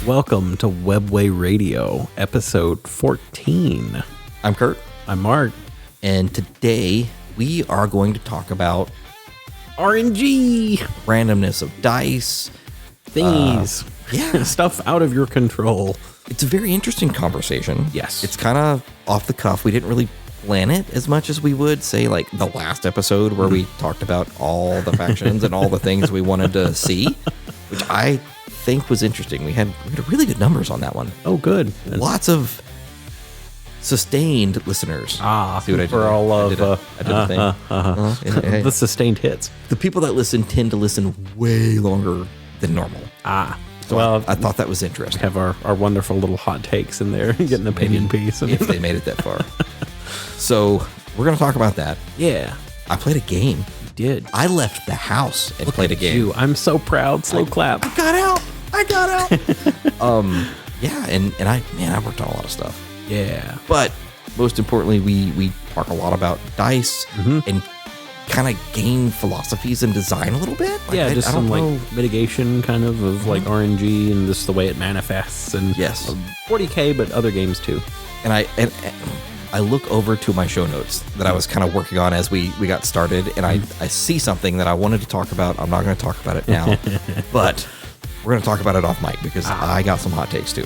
Welcome to Webway Radio, episode 14. I'm Kurt. I'm Mark. And today we are going to talk about RNG! randomness of dice. Thingies. Yeah. Stuff out of your control. It's a very interesting conversation. Yes. It's kind of off the cuff. We didn't really plan it as much as we would say like the last episode where we talked about all the factions and all the things we wanted to see, which I think was interesting. We had really good numbers on that one. Oh, good. Lots of sustained listeners. See what I did? For all of I did a thing. The sustained hits. The people that listen tend to listen way longer than normal. So well, I thought that was interesting. Have our wonderful little hot takes in there, get an opinion piece. If they made it that far. So we're going to talk about that. Yeah. I played a game. You did. I left the house and played a game. I'm so proud. Slow clap. I got out. Yeah, and I worked on a lot of stuff. Yeah. But most importantly, we talk a lot about dice and kind of game philosophies and design a little bit. Like, Yeah, I just don't some know. like mitigation kind of like RNG and just the way it manifests and Yes. 40K, but other games too. And I look over to my show notes that I was kind of working on as we got started, and I see something that I wanted to talk about. I'm not going to talk about it now, but we're going to talk about it off mic because I got some hot takes too.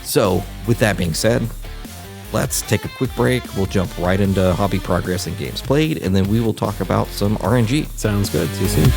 So with that being said, let's take a quick break. We'll jump right into hobby progress and games played, and then we will talk about some RNG. Sounds good. See you soon.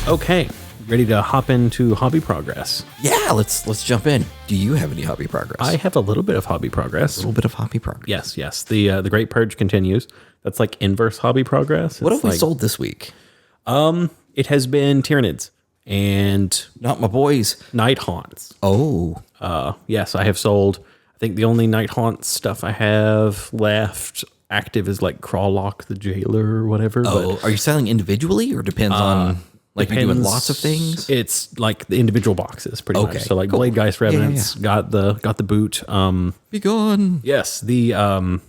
Okay, ready to hop into hobby progress. Yeah, let's jump in. Do you have any hobby progress? I have a little bit of hobby a progress. little bit of hobby progress. Yes. The Great Purge continues. That's like inverse hobby progress. What It's have we like, sold this week? It has been Tyranids and Not my boys. Night Haunts. Oh, Yes, I have sold. I think the only Night Haunts stuff I have left active is like Crawlock the Jailer or whatever. are you selling individually or depends on like you're doing Depends. lots of things? It's like the individual boxes, pretty Okay, much. So like cool. Blade Geist Revenants got the boot. Be gone. Yes, the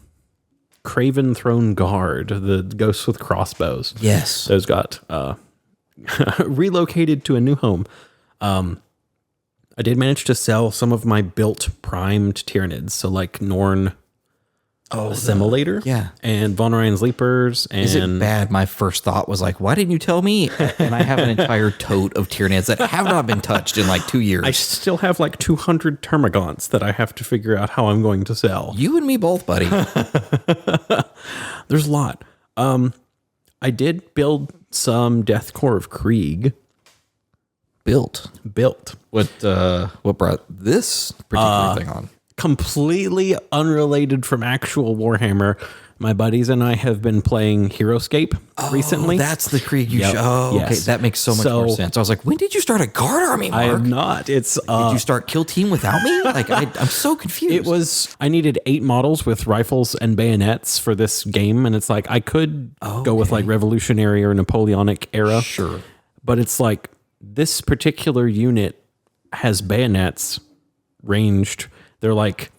Craven Throne Guard, the ghosts with crossbows. Yes. Those got relocated to a new home. I did manage to sell some of my built primed Tyranids, so like Norn Assimilator, and Von Ryan's Leapers. And Is it bad? My first thought was like, why didn't you tell me? And I have an entire tote of Tyranids that have not been touched in like 2 years. I still have like 200 Termagants that I have to figure out how I'm going to sell. You and me both, buddy. There's a lot. I did build some Deathcore of Krieg. Built. What brought this particular thing on? Completely unrelated from actual Warhammer. My buddies and I have been playing Heroescape recently. That's the Krieg you Yep. show. Oh, okay. Yes. That makes so much more sense. I was like, when did you start a guard army, Mark? I am not. It's Did you start Kill Team without me? Like, I'm so confused. I needed 8 models with rifles and bayonets for this game, and it's like I could go with like Revolutionary or Napoleonic era. Sure. But it's like this particular unit has bayonets ranged. They're like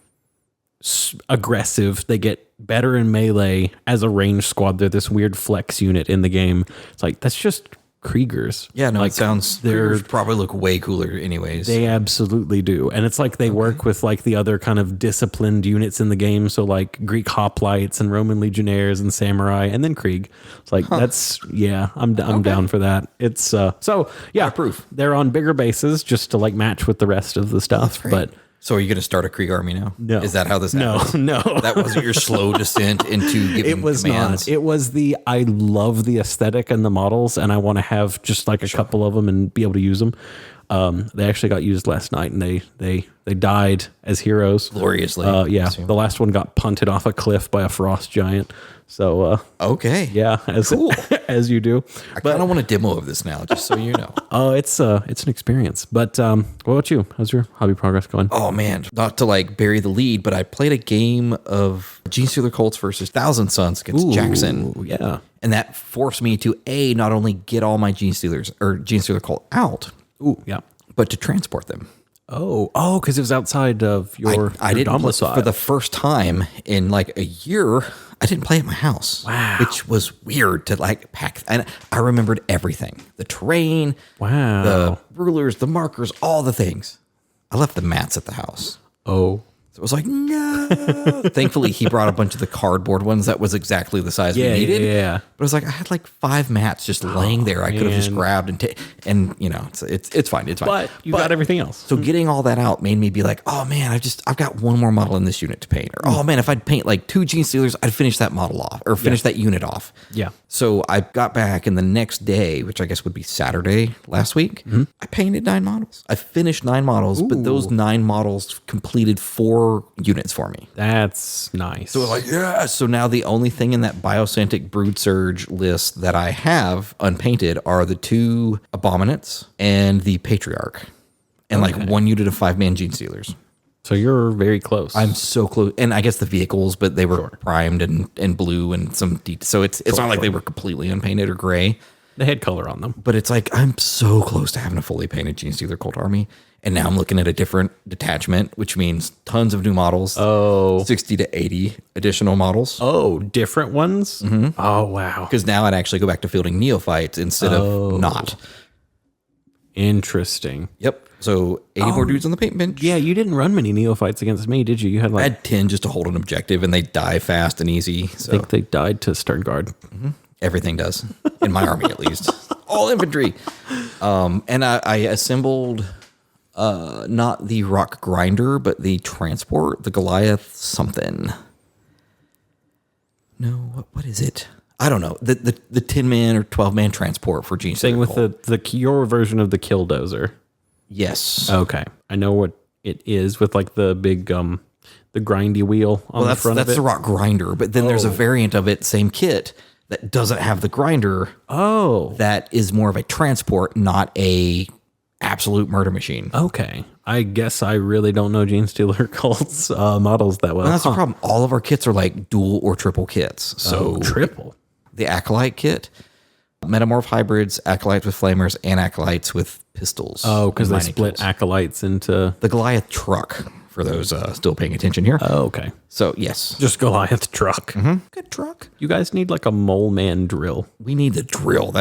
aggressive. They get better in melee as a ranged squad. They're this weird flex unit in the game. It's like, that's just Kriegers. Yeah, no, like, it sounds, they're probably look way cooler anyways. They absolutely do. And it's like they work with like the other kind of disciplined units in the game. So like Greek hoplites and Roman legionnaires and samurai and then Krieg. It's like, that's, I'm down for that. It's, so yeah, proof. They're on bigger bases just to like match with the rest of the stuff. But So are you going to start a Krieg army now? No. Is that how this happens? no. That wasn't your slow descent into giving It was commands? not. It was I love the aesthetic and the models, and I want to have just like a couple of them and be able to use them. They actually got used last night, and they died as heroes. Gloriously. The last one got punted off a cliff by a frost giant. So okay. yeah, as you do. I kind of want a demo of this now, just so you know. Oh, it's an experience. But what about you? How's your hobby progress going? Oh man, not to like bury the lead, but I played a game of Genestealer Cults versus Thousand Sons against Jackson. Yeah. And that forced me to not only get all my Genestealers or Genestealer Cult out, Ooh, yeah. but to transport them. Oh, because it was outside of your I didn't play, domicile. for the first time in like a year. I didn't play at my house. Wow. Which was weird to like pack. And I remembered everything: the terrain, Wow. the rulers, the markers, all the things. I left the mats at the house. Oh. So it was like, no. Thankfully, he brought a bunch of the cardboard ones that was exactly the size we needed. Yeah. But it was like I had like 5 mats just laying there. I could have just man. grabbed and you know, it's fine. It's fine. But you got everything else. So getting all that out made me be like, oh man, I've got one more model in this unit to paint. Or oh man, if I'd paint like 2 Genestealers, I'd finish that model off or finish that unit off. Yeah. So I got back, and the next day, which I guess would be Saturday last week, I painted 9 models. I finished 9 models, but those 9 models completed 4 units for me. That's nice. So like, yeah. So now the only thing in that Biocentic Brood Surge list that I have unpainted are the 2 Abominates and the Patriarch, and like 1 unit of 5-man Genestealers. So you're very close. I'm so close, and I guess the vehicles, but they were primed and blue and some so it's not like they were completely unpainted or gray. They had color on them. But it's like I'm so close to having a fully painted Genestealer Cult army, and now I'm looking at a different detachment, which means tons of new models. 60 to 80 additional models. Oh, different ones? Mm-hmm. Oh, wow. Because now I'd actually go back to fielding neophytes instead of not. Interesting. Yep. So 80 more dudes on the paint bench. Yeah, you didn't run many neophytes against me, did you? You had I like had 10 just to hold an objective, and they die fast and easy. So I think they died to Stern Guard. everything does in my army, at least. All infantry. And I assembled not the rock grinder, but the transport, the Goliath something. No, what is it? I don't know. The 10-man or 12-man transport for Genestealer Same with Cult. your version of the Killdozer. Yes. Okay. I know what it is with like the big the grindy wheel on the front of it. That's the rock grinder, but then there's a variant of it, same kit, that doesn't have the grinder. Oh. That is more of a transport, not a absolute murder machine. Okay. I guess I really don't know Genestealer Cult's models that well. And that's the problem. All of our kits are like dual or triple kits. So triple. The Acolyte kit, Metamorph hybrids, Acolytes with flamers, and Acolytes with pistols. Oh, because they mining split tools. Acolytes into... The Goliath truck, for those still paying attention here. Oh, okay. So, yes. Just Goliath truck. Good truck. You guys need like a mole man drill. We need the drill.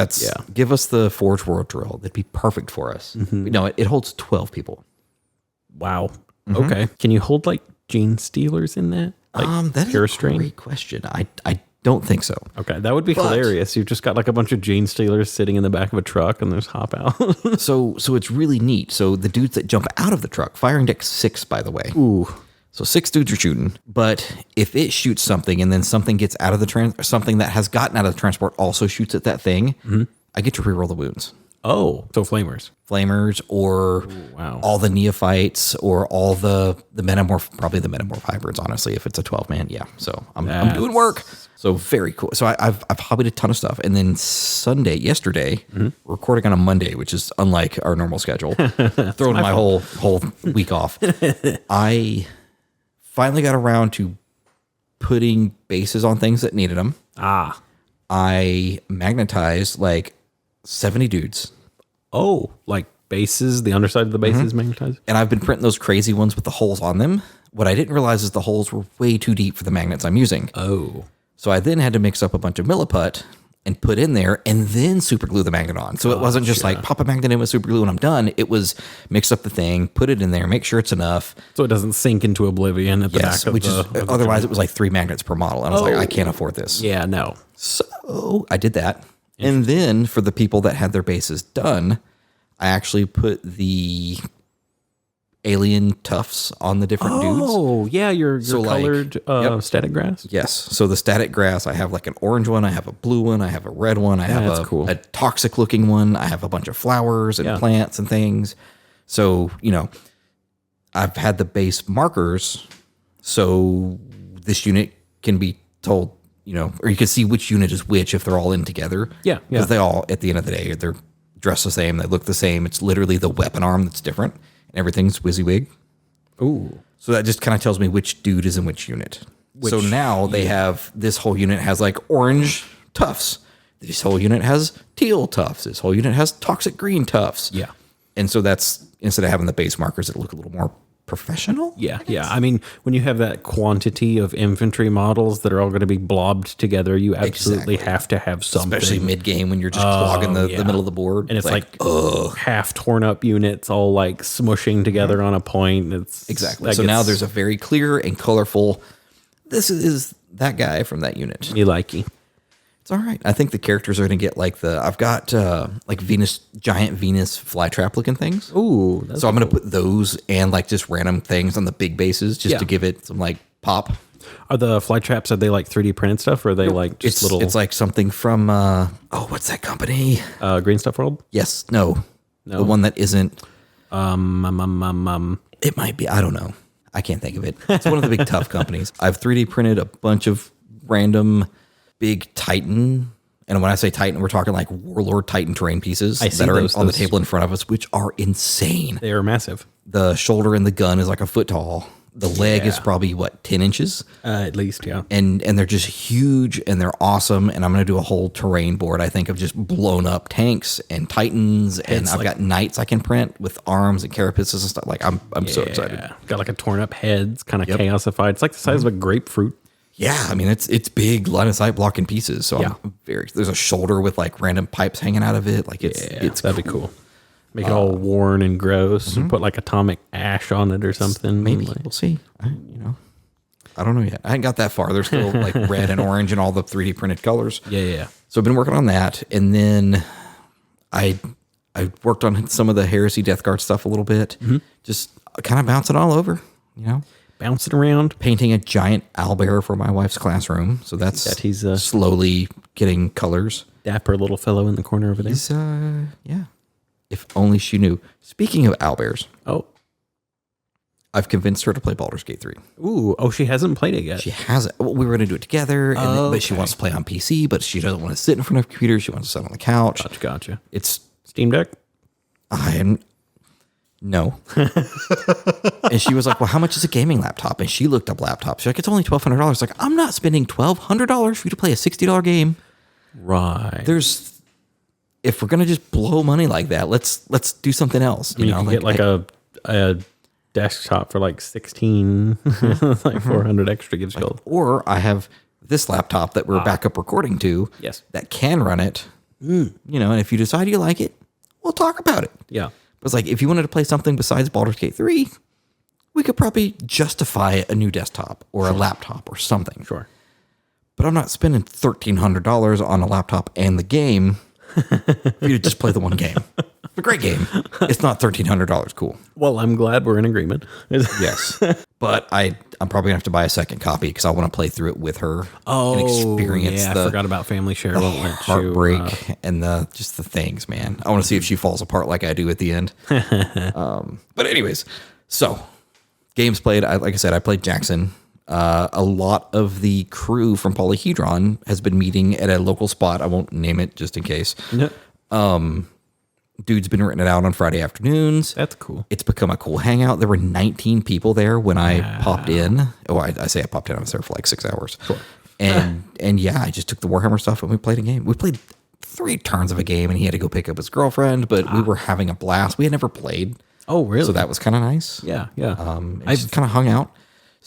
Give us the Forge World drill. That'd be perfect for us. No, it holds 12 people. Wow. Okay. Can you hold like Genestealers in that? Like That is pure a strain? great question. I don't think so. Okay, that would be hilarious. You've just got like a bunch of Genestealers sitting in the back of a truck and there's hop out. So it's really neat. So the dudes that jump out of the truck, firing deck 6, by the way. Ooh. So 6 dudes are shooting, but if it shoots something and then something gets out of the something that has gotten out of the transport also shoots at that thing, I get to reroll the wounds. Oh, so flamers. Flamers or wow. all the neophytes or all the metamorph, probably the metamorph hybrids, honestly, if it's a 12-man. Yeah. So I'm doing work. So very cool. So I've hobbied a ton of stuff. And then yesterday, we're recording on a Monday, which is unlike our normal schedule. Throwing my whole week off. I finally got around to putting bases on things that needed them. I magnetized like 70 dudes. Oh, like bases, the underside of the base is magnetized? And I've been printing those crazy ones with the holes on them. What I didn't realize is the holes were way too deep for the magnets I'm using. Oh. So I then had to mix up a bunch of milliput and put in there and then super glue the magnet on. So it wasn't just like pop a magnet in with super glue and I'm done. It was mix up the thing, put it in there, make sure it's enough. So it doesn't sink into oblivion at the back of which the... is otherwise it was like 3 magnets per model. And I was like, I can't afford this. Yeah, no. So I did that. And then for the people that had their bases done, I actually put the alien tufts on the different dudes. Oh, yeah, your colored static grass? Yes. So the static grass, I have like an orange one, I have a blue one, I have a red one, I have a toxic looking one, I have a bunch of flowers and plants and things. So, I've had the base markers so this unit can be told, or you can see which unit is which if they're all in together. Yeah. Because they all, at the end of the day, they're dressed the same, they look the same. It's literally the weapon arm that's different. And everything's WYSIWYG. Ooh. So that just kind of tells me which dude is in which unit. So now they have, this whole unit has like orange tufts. This whole unit has teal tufts. This whole unit has toxic green tufts. Yeah. And so that's, instead of having the base markers, it'll look a little more professional. Yeah, yeah. I mean, when you have that quantity of infantry models that are all going to be blobbed together, you absolutely have to have something. Especially mid-game when you're just clogging the middle of the board. And it's like half torn up units all like smushing together on a point. It's exactly. So now there's a very clear and colorful, this is that guy from that unit. Me likey. It's all right. I think the characters are going to get like I've got like giant Venus flytrap looking things. Ooh. So I'm going to put those and like just random things on the big bases just to give it some like pop. Are the fly traps, are they like 3D printed stuff or are they like just little? It's like something from, what's that company? Green Stuff World? Yes. No. The one that isn't. It might be. I don't know. I can't think of it. It's one of the big tough companies. I've 3D printed a bunch of random big Titan. And when I say Titan, we're talking like Warlord Titan terrain pieces that are on the table in front of us, which are insane. They are massive. The shoulder and the gun is like a foot tall. The leg is probably, 10 inches? At least, yeah. And they're just huge and they're awesome. And I'm going to do a whole terrain board, I think, of just blown up tanks and Titans. And I've got knights I can print with arms and carapaces and stuff. Like, I'm so excited. Got like a torn up heads, kind of chaosified. It's like the size of a grapefruit. Yeah, I mean, it's big line of sight blocking pieces. So I'm there's a shoulder with like random pipes hanging out of it. Like it's that'd be cool. Make it all worn and gross and put like atomic ash on it or something. Maybe we'll see. I don't know yet. I haven't got that far. There's still like red and orange and all the 3D printed colors. Yeah. So I've been working on that. And then I worked on some of the Heresy Death Guard stuff a little bit. Just kind of bouncing all over, Bouncing around. Painting a giant owlbear for my wife's classroom. So that's he's slowly getting colors. Dapper little fellow in the corner over there. He's, if only she knew. Speaking of owlbears. Oh. I've convinced her to play Baldur's Gate 3. Ooh. Oh, she hasn't played it yet. She hasn't. Well, we were going to do it together, but she wants to play on PC, but she doesn't want to sit in front of a computer. She wants to sit on the couch. Gotcha. It's Steam Deck? No. And she was like, well, how much is a gaming laptop? And she looked up laptops. She's like, it's only $1,200. Like, I'm not spending $1,200 for you to play a $60 game. Right. If we're going to just blow money like that, let's do something else. You can get like a desktop for like 16, like 400 extra gives gold. Or I have this laptop that we're backup recording to. Yes. That can run it. And if you decide you like it, we'll talk about it. Yeah. It's like, if you wanted to play something besides Baldur's Gate 3, we could probably justify a new desktop or a laptop or something. Sure. But I'm not spending $1,300 on a laptop and the game for you to just play the one game. It's a great game. It's not $1,300. Cool. Well, I'm glad we're in agreement. Yes. But I'm probably going to have to buy a second copy because I want to play through it with her and experience I forgot about family share. Heartbreak and the things, man. I want to see if she falls apart like I do at the end. But anyways, so games played. Like I said, I played Jackson. A lot of the crew from Polyhedron has been meeting at a local spot. I won't name it just in case. Dude's been renting it out on Friday afternoons. That's cool. It's become a cool hangout. There were 19 people there when I popped in. Oh, I say I popped in. I was there for like 6 hours. Cool. And I just took the Warhammer stuff and we played a game. We played 3 turns of a game and he had to go pick up his girlfriend, but we were having a blast. We had never played. Oh, really? So that was kind of nice. Yeah. I just kind of hung out.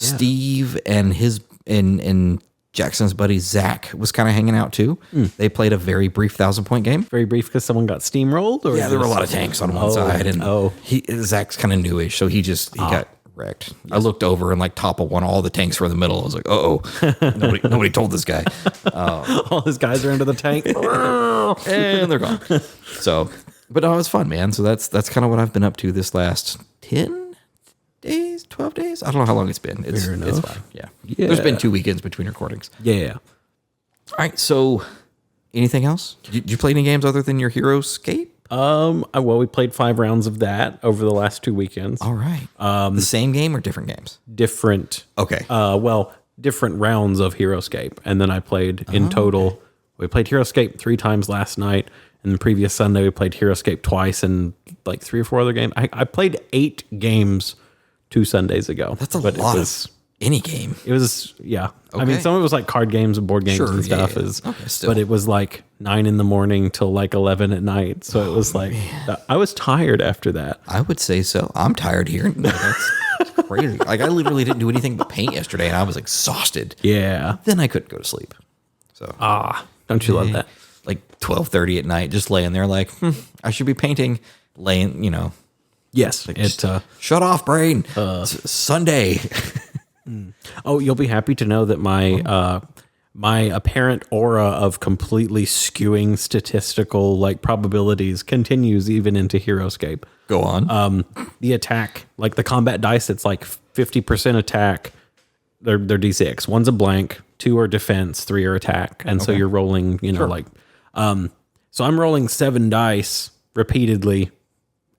Yeah. Steve and his and Jackson's buddy Zach was kind of hanging out too. They played a very brief 1,000-point game. Very brief because someone got steamrolled? Or there were a lot of tanks on one side. And Zach's kind of newish, so he got wrecked. Yes. I looked over and like top of all the tanks were in the middle. I was like, nobody told this guy. All his guys are under the tank. And they're gone. So, but no, it was fun, man. So that's kind of what I've been up to this last 10 days, 12 days. I don't know how long it's been. It's fine. Yeah. There's been 2 weekends between recordings. Yeah. All right. So anything else? Did you play any games other than your Heroescape? Well, we played 5 rounds of that over the last 2 weekends. All right. The same game or different games? Different. Okay. Different rounds of Heroescape. And then I played in total. Okay. We played Heroescape 3 times last night. And the previous Sunday, we played Heroescape twice and like 3 or 4 other games. I played 8 games 2 Sundays ago. That's a lot. Any game. It was, yeah. I mean, Okay. some of it was like card games and board games Sure, and yeah, stuff. yeah. Is, Okay, still. but it was like 9 a.m. till like 11 at night. So it was like, I was tired after that. I would say so. I'm tired here. That's crazy. Like, I literally didn't do anything but paint yesterday, and I was exhausted. Yeah. Then I couldn't go to sleep. So, Don't you love that? like 12:30 at night, just laying there like, I should be painting. Laying, Yes. shut off, brain. Sunday. Oh, you'll be happy to know that my apparent aura of completely skewing statistical like probabilities continues even into HeroScape. Go on. The attack, like the combat dice, it's like 50% attack. They're D6. One's a blank, 2 are defense, 3 are attack, and so you're rolling. So I'm rolling 7 dice repeatedly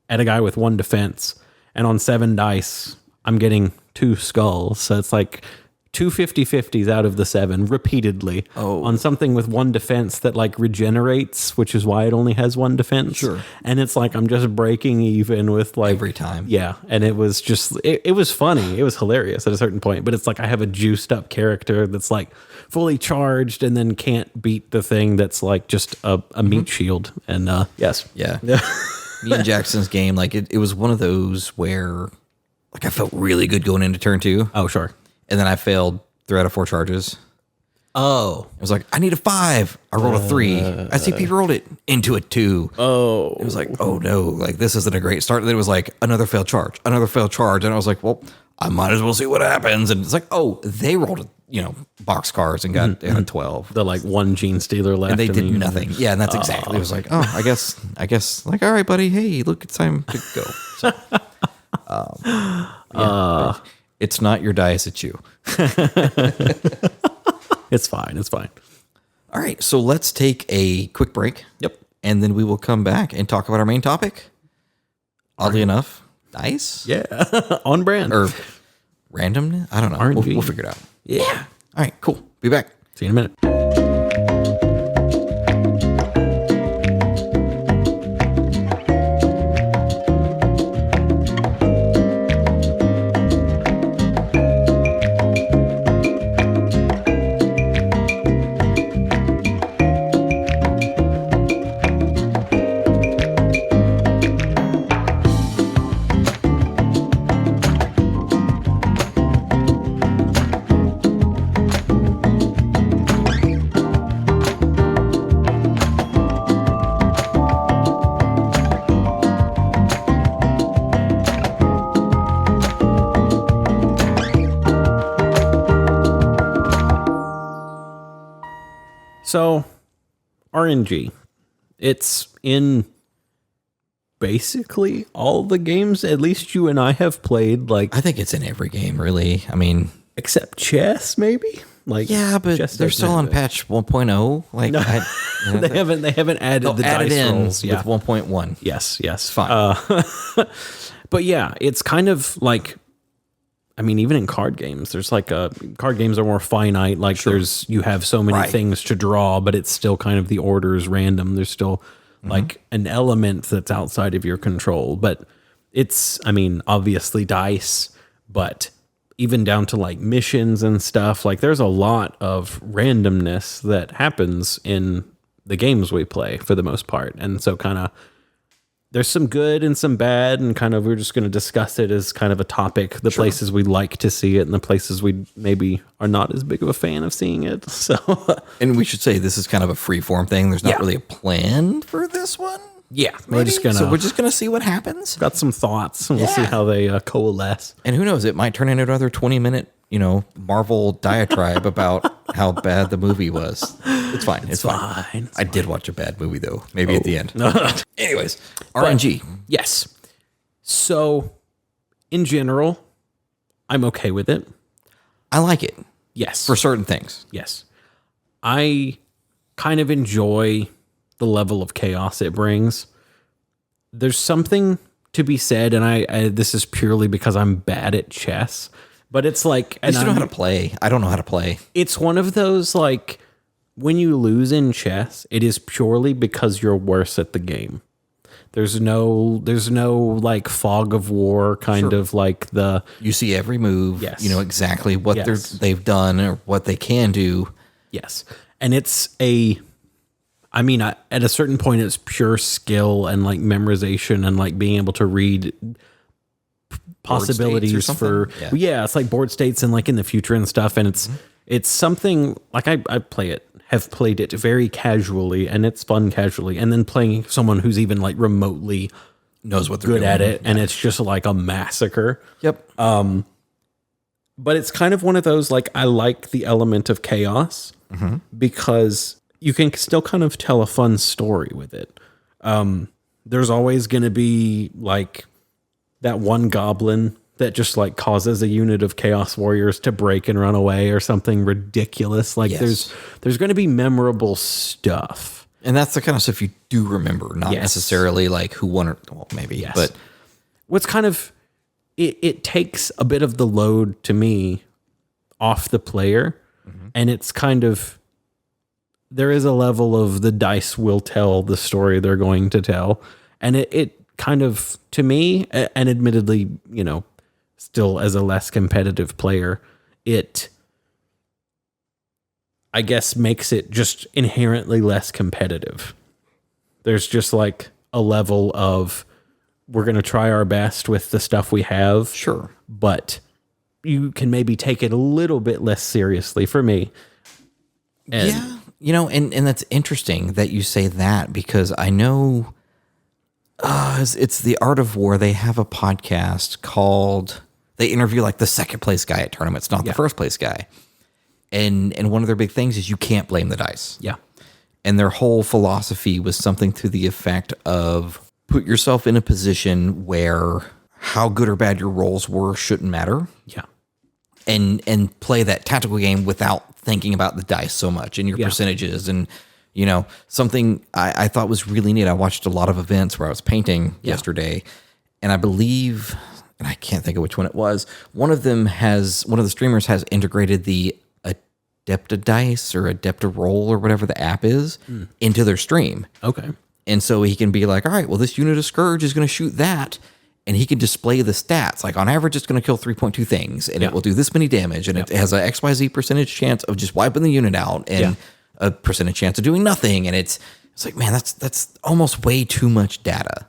at a guy with 1 defense, and on 7 dice, I'm getting 2 skulls. So it's like 2 50/50s out of the 7 repeatedly on something with 1 defense that like regenerates, which is why it only has 1 defense. Sure. And it's like I'm just breaking even with like Every time. Yeah. And it was just it was funny. It was hilarious at a certain point. But it's like I have a juiced up character that's like fully charged and then can't beat the thing that's like just a meat shield. And yes. Yeah. Me and Jackson's game, like it was one of those where like I felt really good going into turn 2. Oh, sure. And then I failed 3 out of 4 charges. Oh. I was like, I need a 5. I rolled a 3. I see people rolled it into a 2. Oh. It was like, oh no, like this isn't a great start. And then it was like another failed charge. And I was like, well, I might as well see what happens. And it's like, oh, they rolled, box cards and got a 12. The like 1 Genestealer left. And they did you- nothing. Yeah, and that's exactly. It was like, oh, I guess, like, all right, buddy. Hey, look, it's time to go. So, but it's not your dice, it's you. It's fine. It's fine. All right, so let's take a quick break. Yep. And then we will come back and talk about our main topic. Oddly enough, dice? Yeah. On brand. Or randomness? I don't know. RNG. We'll figure it out. Yeah. All right, cool. Be back. See you in a minute. So, RNG. It's in basically all the games, at least you and I have played, like, I think it's in every game, really. I mean, except chess, maybe? Like, yeah, but chess they're doesn't still on have it. patch 1.0. Like, They haven't added they'll the add it dice in rolls. Yeah. with 1.1. Yes. Fine. But yeah, it's kind of like, I mean, even in card games, there's like card games are more finite. Like you have so many Right. things to draw, but it's still kind of the order is random. There's still like an element that's outside of your control, but it's, I mean, obviously dice, but even down to like missions and stuff, like there's a lot of randomness that happens in the games we play for the most part. And so kind of, there's some good and some bad, and kind of we're just going to discuss it as kind of a topic, the places we like to see it and the places we maybe are not as big of a fan of seeing it. So, And we should say this is kind of a free form thing. There's not Yeah. really a plan for this one. yeah, we're maybe? just going So we're to just gonna see what happens. got some thoughts and we'll see Yeah. how they coalesce. And who knows? It might turn into another 20-minute, Marvel diatribe about how bad the movie was. It's fine. It's fine. Fine. I did watch a bad movie though. Maybe at the end. Anyways, RNG. Yes. So, in general, I'm okay with it. I like it Yes. for certain things. Yes. I kind of enjoy the level of chaos it brings. There's something to be said, and I this is purely because I'm bad at chess, but it's like, I just know how to play. I don't know how to play. it's one of those, like, when you lose in chess, it is purely because you're worse at the game. There's no like fog of war kind of like the You see every move. Yes. You know exactly what Yes. they've done or what they can do. yes. And it's at a certain point it's pure skill and like memorization and like being able to read possibilities for it's like board states and like in the future and stuff, and it's something like I have played it very casually, and it's fun casually, and then playing someone who's even like remotely Knows what they're good doing. at it, and it's just like a massacre. Yep. But it's kind of one of those, like, I like the element of chaos because you can still kind of tell a fun story with it. There's always going to be like that one goblin that just like causes a unit of chaos warriors to break and run away or something ridiculous. Like there's going to be memorable stuff. And that's the kind of stuff you do remember, not necessarily like who won or, well, maybe, but what's kind of, it takes a bit of the load to me off the player. And it's kind of, there is a level of the dice will tell the story they're going to tell. And it kind of, to me, and admittedly, you know, still as a less competitive player, it, I guess, makes it just inherently less competitive. There's just like a level of, we're going to try our best with the stuff we have. Sure. But you can maybe take it a little bit less seriously for me. And yeah. You know, and that's interesting that you say that, because I know it's The Art of War. They have a podcast called, they interview like the second place guy at tournaments, not the first place guy. And one of their big things is you can't blame the dice. Yeah. And their whole philosophy was something to the effect of put yourself in a position where how good or bad your rolls were shouldn't matter. Yeah. And play that tactical game without thinking about the dice so much and your percentages. And, you know, something I thought was really neat. I watched a lot of events where I was painting yesterday, and I believe, and I can't think of which one it was, one of the streamers has integrated the Adepta Dice or Adepta Roll or whatever the app is into their stream. Okay. And so he can be like, all right, well, this unit of Scourge is going to shoot that. And he can display the stats. Like on average, it's going to kill 3.2 things, and it will do this many damage, and it has a XYZ percentage chance of just wiping the unit out, and a percentage chance of doing nothing. And it's like, man, that's almost way too much data.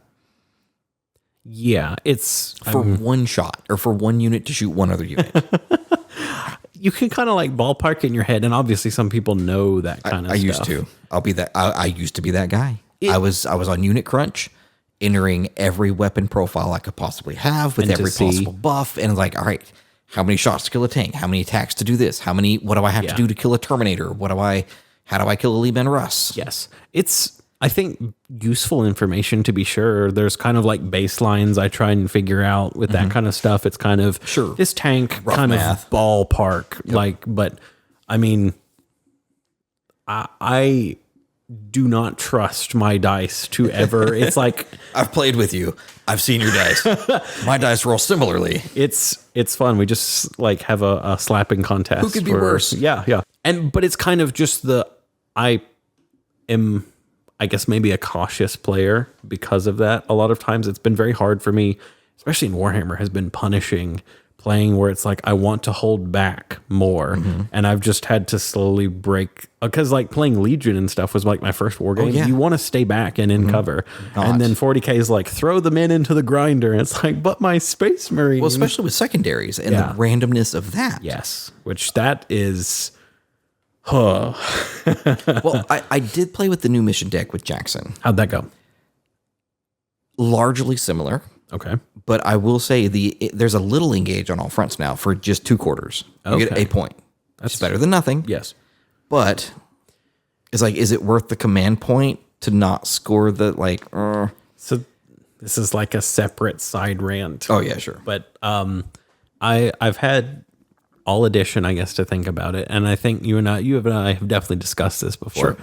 Yeah, it's for one shot or for one unit to shoot one other unit. You can kind of like ballpark in your head, and obviously some people know that kind of stuff. I used to. I'll be that. I used to be that guy. I was on Unit Crunch, entering every weapon profile I could possibly have with every possible buff, and like, all right, how many shots to kill a tank? How many attacks to do this? What do I have to do to kill a Terminator? How do I kill a Leman Russ? Yes. It's, I think, useful information to be sure. There's kind of like baselines I try and figure out with that kind of stuff. It's kind of this tank rough kind math. of ballpark, like, but I mean, I do not trust my dice to ever. It's like, I've played with you. I've seen your dice. My dice roll similarly. It's fun. We just like have a slapping contest. Who could be worse? Yeah. But it's kind of just I guess maybe a cautious player because of that. A lot of times it's been very hard for me, especially in Warhammer, has been punishing playing where it's like I want to hold back more, and I've just had to slowly break, because like playing Legion and stuff was like my first war game. You want to stay back and in cover, and then 40k is like throw them into the grinder, and it's like, but my Space Marine. Well, especially with secondaries and the randomness of that. Yes, which that is. Well, I did play with the new mission deck with Jackson. How'd that go? Largely similar. Okay. But I will say there's a little engage on all fronts now for just 2 quarters. You get a point. That's better than nothing. Yes. But it's like, is it worth the command point to not score the like? So this is like a separate side rant. Oh yeah, sure. But I've had all edition, I guess, to think about it, and I think you and I have definitely discussed this before. Sure.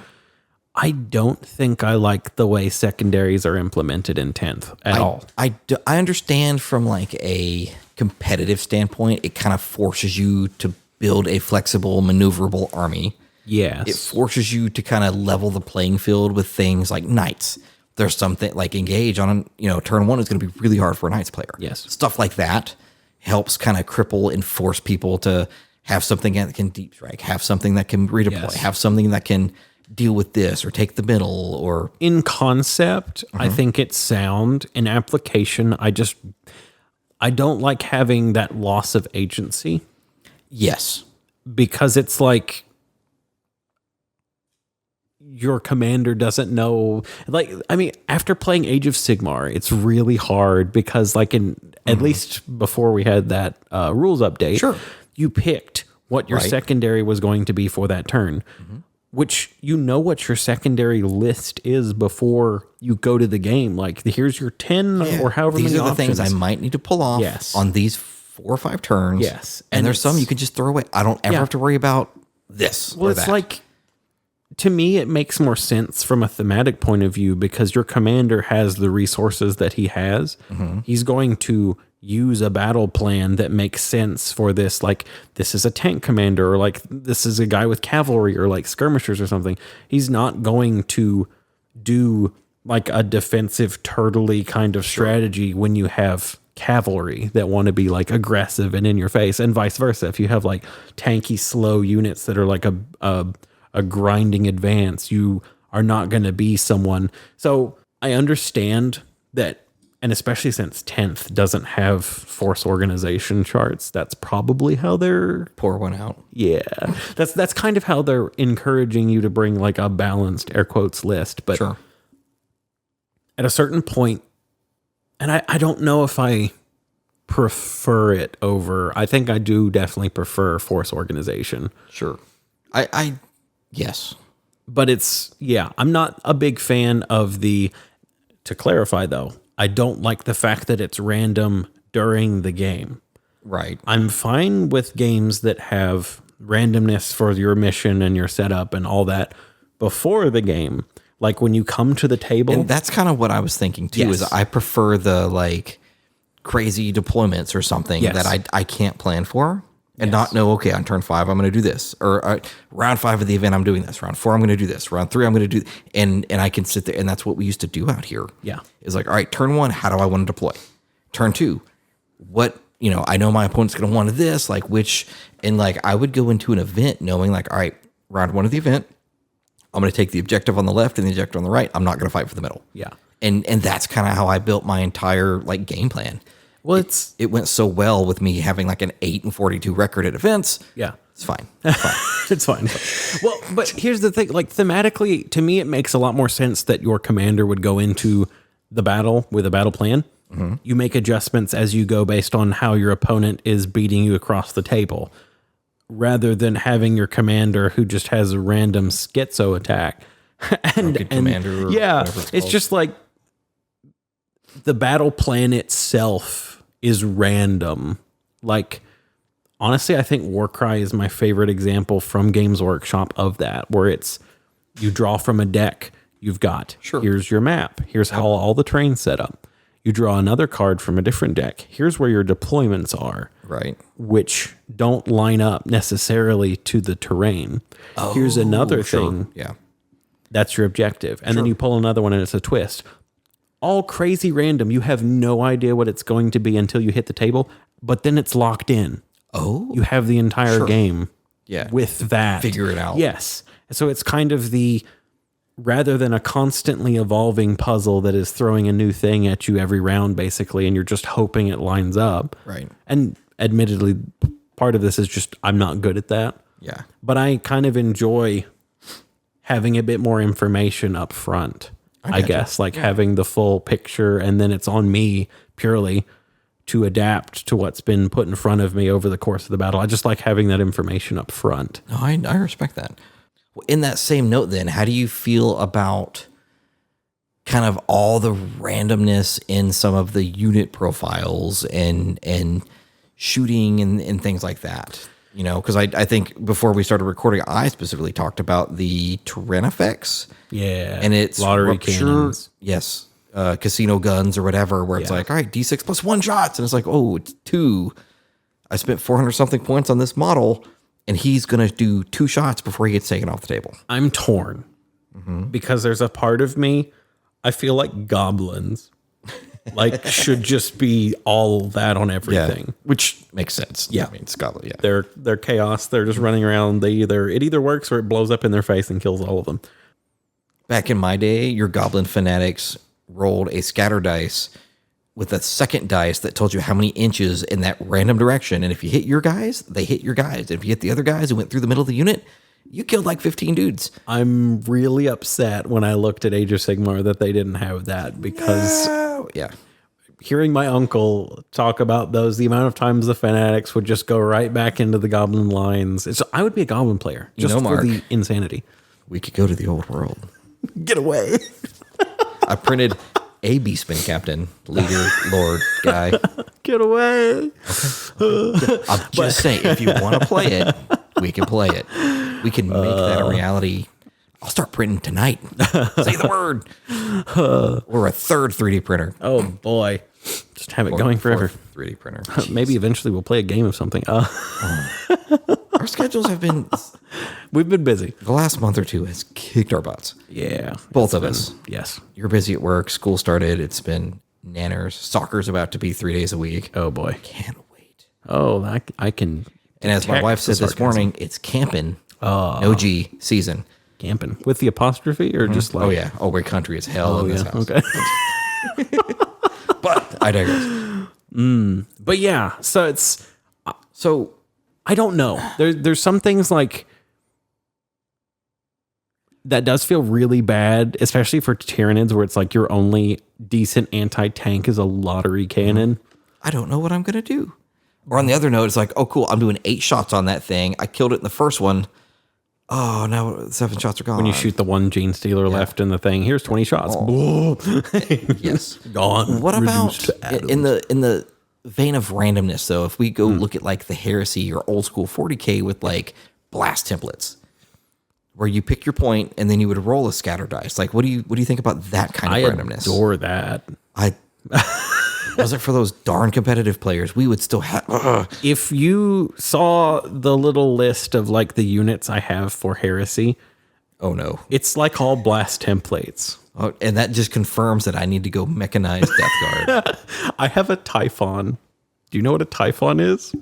I don't think I like the way secondaries are implemented in 10th at all. I understand from like a competitive standpoint, it kind of forces you to build a flexible, maneuverable army. Yes. It forces you to kind of level the playing field with things like knights, There's something like engage on, turn one is going to be really hard for a Knights player. Yes. Stuff like that helps kind of cripple and force people to have something that can deep strike, have something that can redeploy, have something that can deal with this or take the middle or. In concept, I think it's sound. In application, I don't like having that loss of agency. Yes. Because it's like your commander doesn't know. Like, I mean, after playing Age of Sigmar, it's really hard because like at least before we had that rules update, you picked what your secondary was going to be for that turn, which what your secondary list is before you go to the game. Like, here's your 10 or however many options. These are the things I might need to pull off on these 4 or 5 turns. Yes. And there's some you can just throw away. I don't ever have to worry about this or that. It's like, to me, it makes more sense from a thematic point of view because your commander has the resources that he has. He's going to use a battle plan that makes sense for this. Like, this is a tank commander, or like this is a guy with cavalry or like skirmishers or something. He's not going to do like a defensive turtley kind of strategy when you have cavalry that want to be like aggressive and in your face, and vice versa. If you have like tanky, slow units that are like a grinding advance, you are not going to be someone. So I understand that, and especially since 10th doesn't have force organization charts, that's probably how they're pour one out. Yeah, that's kind of how they're encouraging you to bring like a balanced air quotes list. But at a certain point, and I don't know if I prefer it over. I think I do definitely prefer force organization. Sure. Yes. But I'm not a big fan of to clarify though, I don't like the fact that it's random during the game. Right. I'm fine with games that have randomness for your mission and your setup and all that before the game. Like when you come to the table. And that's kind of what I was thinking too, is I prefer the like crazy deployments or something that I can't plan for. And not know, okay, on turn 5, I'm going to do this. Or round 5 of the event, I'm doing this. Round 4, I'm going to do this. Round 3, I'm going to do... And I can sit there, and that's what we used to do out here. Yeah. It's like, all right, turn 1, how do I want to deploy? Turn 2, what... I know my opponent's going to want this, like which... And like, I would go into an event knowing like, all right, round 1 of the event, I'm going to take the objective on the left and the objective on the right. I'm not going to fight for the middle. Yeah. And that's kind of how I built my entire like game plan. Well, it went so well with me having like an 8-42 record at events. Yeah. It's fine. It's fine. It's fine. Well, but here's the thing. Like thematically, to me, it makes a lot more sense that your commander would go into the battle with a battle plan. You make adjustments as you go based on how your opponent is beating you across the table, rather than having your commander who just has a random schizo attack. Commander. Yeah. It's just like the battle plan itself is random. Like, honestly, I think Warcry is my favorite example from Games Workshop of that, where it's you draw from a deck. You've got, here's your map. Here's how all the terrain's set up. You draw another card from a different deck. Here's where your deployments are. Right. Which don't line up necessarily to the terrain. Here's another thing. Yeah. That's your objective. And then you pull another one and it's a twist. All crazy random. You have no idea what it's going to be until you hit the table, but then it's locked in. Oh. You have the entire game with that. Figure it out. Yes. So it's kind of rather than a constantly evolving puzzle that is throwing a new thing at you every round, basically, and you're just hoping it lines up. Right. And admittedly, part of this is just I'm not good at that. Yeah. But I kind of enjoy having a bit more information up front. I guess, like having the full picture, and then it's on me purely to adapt to what's been put in front of me over the course of the battle. I just like having that information up front. No, I respect that. Well, in that same note, then, how do you feel about kind of all the randomness in some of the unit profiles and shooting and things like that? Because I think before we started recording, I specifically talked about the terrain effects. Yeah. And it's lottery cannons. Yes. Casino guns or whatever, where it's like, all right, D6 plus 1 shots. And it's like, oh, it's 2. I spent 400 something points on this model, and he's going to do 2 shots before he gets taken off the table. I'm torn because there's a part of me, I feel like goblins like should just be all that on everything, which makes sense. Yeah. I mean, Scotland, yeah. they're chaos. They're just running around. It either works or it blows up in their face and kills all of them. Back in my day, your goblin fanatics rolled a scatter dice with a second dice that told you how many inches in that random direction. And if you hit your guys, they hit your guys. If you hit the other guys and went through the middle of the unit, you killed like 15 dudes. I'm really upset when I looked at Age of Sigmar that they didn't have that because hearing my uncle talk about those, the amount of times the fanatics would just go right back into the goblin lines. I would be a goblin player just for Mark, the insanity. We could go to the old world. Get away. I printed a Beastman captain, leader, lord, guy. Get away. Okay. I'm just saying, if you want to play it, we can play it. We can make that a reality. I'll start printing tonight. Say the word. Or a third 3D printer. Oh, boy. Just have it going forever. 3D printer. Maybe eventually we'll play a game of something. Our schedules have been... We've been busy. The last month or two has kicked our butts. Yeah. Both of us. Yes. You're busy at work. School started. It's been nanners. Soccer's about to be 3 days a week. Oh, boy. Can't wait. Oh, I can... And as my wife said this morning, it's camping. No G season. Camping. With the apostrophe or just like... Oh, yeah. Oh, we're country as hell in this house. Okay. But I digress. But yeah, so it's... So... I don't know. There's some things like that does feel really bad, especially for Tyranids, where it's like your only decent anti-tank is a lottery cannon. I don't know what I'm going to do. Or on the other note, it's like, oh, cool, I'm doing 8 shots on that thing. I killed it in the first one. Oh, now 7 shots are gone. When you shoot the one Genestealer left in the thing, here's 20 shots. Oh. Yes. Gone. What about in the vein of randomness, though, if we go look at like the Heresy or old school 40K with like blast templates, where you pick your point and then you would roll a scatter dice. Like, what do you think about that kind of randomness? I adore that. Was it for those darn competitive players? We would still have. If you saw the little list of like the units I have for Heresy, oh no, it's like all blast templates. Oh, and that just confirms that I need to go mechanize Death Guard. I have a Typhon. Do you know what a Typhon is?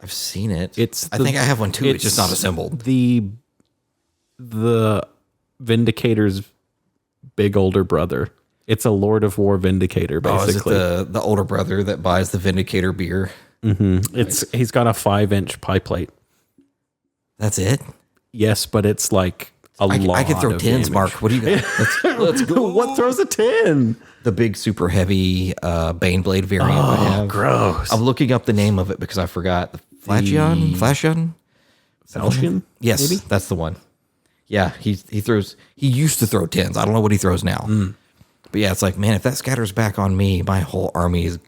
I've seen it. I think I have one too. It's just not assembled. The Vindicator's big older brother. It's a Lord of War Vindicator, basically. Oh, is it the older brother that buys the Vindicator beer? Mm-hmm. He's got a 5-inch pie plate. That's it? Yes, but it's like a lot. I can throw 10s, damage. Mark. What do you got? Let's go. What throws a 10? The big super heavy Baneblade variant I have. Gross. I'm looking up the name of it because I forgot. Flashion? Falchion? Yes, maybe? that's the one. Yeah, he used to throw 10s. I don't know what he throws now. But yeah, it's like, man, if that scatters back on me, my whole army is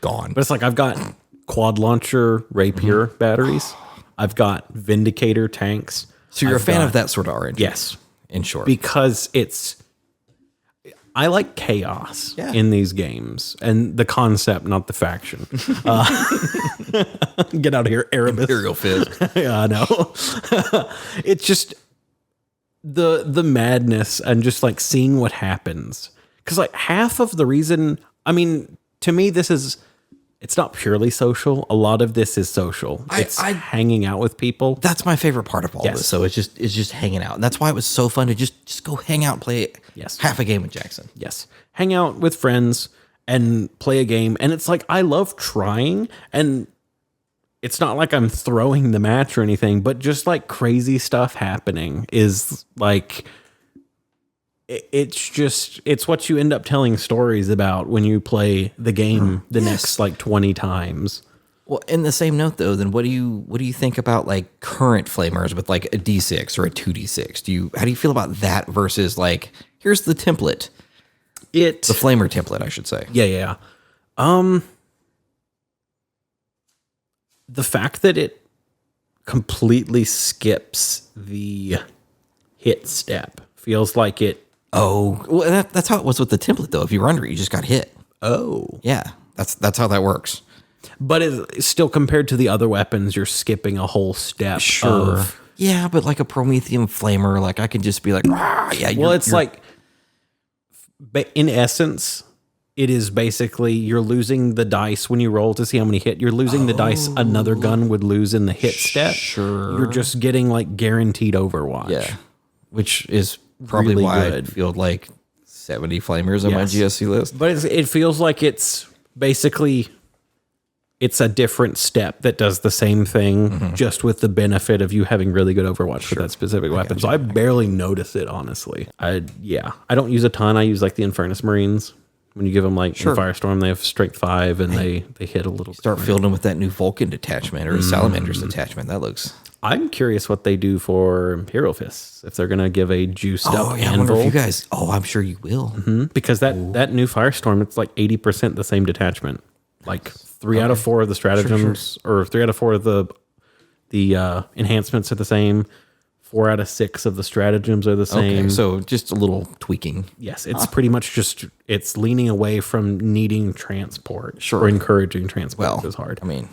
gone. But it's like I've got quad launcher rapier batteries. I've got Vindicator tanks. So you're a fan of that sort of RNG? Yes. In short. Because I like chaos in these games and the concept, not the faction. Get out of here, Erebus. Imperial Fist. Yeah, I know. It's just the madness and just like seeing what happens. Because like half of the reason, I mean, to me, it's not purely social. A lot of this is social. It's hanging out with people. That's my favorite part of all this. So it's just hanging out. And that's why it was so fun to just go hang out and play half a game with Jackson. Yes. Hang out with friends and play a game. And it's like, I love trying. And it's not like I'm throwing the match or anything, but just like crazy stuff happening is like... It's what you end up telling stories about when you play the game the next like 20 times. Well, in the same note though, then what do you think about like current flamers with like a D6 or a 2D6? How do you feel about that versus like here's the template? The flamer template, I should say. Yeah. The fact that it completely skips the hit step feels like it. Oh, well, that's how it was with the template, though. If you were under it, you just got hit. Oh. Yeah, that's how that works. But it's still compared to the other weapons, you're skipping a whole step. Sure. Yeah, but like a Prometheum Flamer, like I can just be like, yeah. Well, it's like But in essence, it is basically you're losing the dice when you roll to see how many hit. You're losing the dice another gun would lose in the hit step. Sure. You're just getting like guaranteed Overwatch. Yeah. Which is probably Really why good. I feel like 70 flamers on my Yes. GSC list. But it feels like it's basically it's a different step that does the same thing, just with the benefit of you having really good Overwatch for that specific weapon. So I barely notice it, honestly. I don't use a ton. I use like the Infernus Marines. When you give them like in Firestorm, they have strength 5 and they hit a little. Start fielding with that new Vulcan detachment or a Salamander's detachment. That looks... I'm curious what they do for Imperial Fists, if they're going to give a juiced up I wonder anvil. if you guys... Oh, I'm sure you will. Because that new Firestorm, it's like 80% the same detachment. Like 3 out of 4 of the stratagems, or 3 out of 4 of the enhancements are the same. 4 out of 6 of the stratagems are the same. Okay, so just a little tweaking. Yes, it's pretty much just it's leaning away from needing transport or encouraging transport, which is hard. I mean,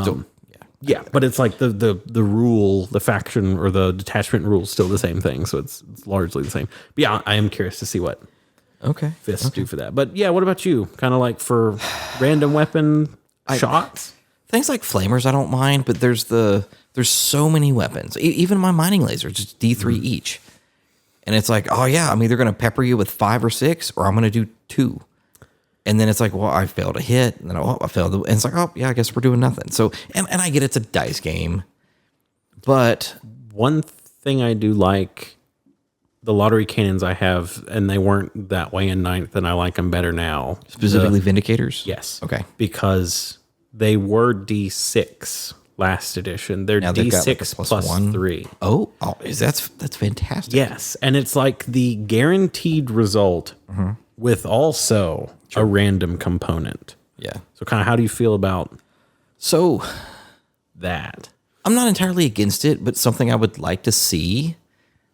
still, Yeah, but it's like the rule, the faction or the detachment rule is still the same thing, so it's largely the same. But yeah, I am curious to see what fists do for that. But yeah, what about you? Kind of like for random weapon shots? things like flamers I don't mind, but there's so many weapons. Even my mining lasers, just D3 each. And it's like, oh yeah, I'm either going to pepper you with 5 or 6, or I'm going to do 2. And then it's like, well, I failed a hit. And then, I failed. And it's like, oh yeah, I guess we're doing nothing. So, and I get it's a dice game. But one thing I do like, the lottery cannons I have, and they weren't that way in 9th, and I like them better now. Specifically Vindicators? Yes. Okay. Because they were D6 last edition. They're Now they've got D6 like a plus +1. 3. Oh, that's fantastic. Yes. And it's like the guaranteed result with also a random component. Yeah. So kind of how do you feel about So that? I'm not entirely against it, but something I would like to see,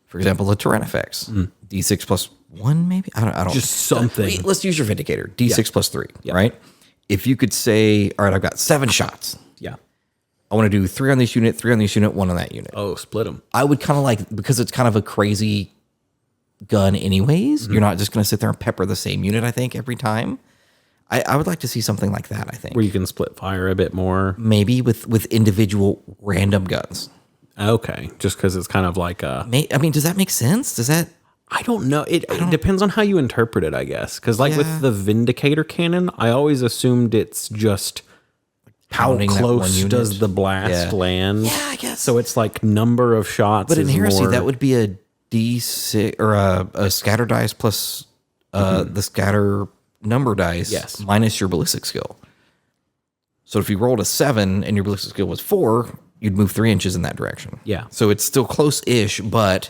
for example, the terrain effects. D6 plus 1, maybe? I don't Just something. Let's use your Vindicator. D6 plus 3, right? If you could say, all right, I've got 7 shots. Yeah. I want to do 3 on this unit, 3 on this unit, 1 on that unit. Oh, split them. I would kind of like, because it's kind of a crazy gun anyways, you're not just going to sit there and pepper the same unit, I think, every time. I would like to see something like that, I think. Where you can split fire a bit more. Maybe with individual random guns. Okay. Just because it's kind of like a... I mean, does that make sense? Does that... I don't know. It depends on how you interpret it, I guess. Because like with the Vindicator cannon, I always assumed it's just how Pounding that one close unit. does the blast land. Yeah, I guess. So it's like number of shots. But in is Heresy, more, that would be a D6 or a scatter dice plus the scatter number dice minus your ballistic skill. So if you rolled a 7 and your ballistic skill was 4, you'd move 3 inches in that direction. Yeah. So it's still close-ish, but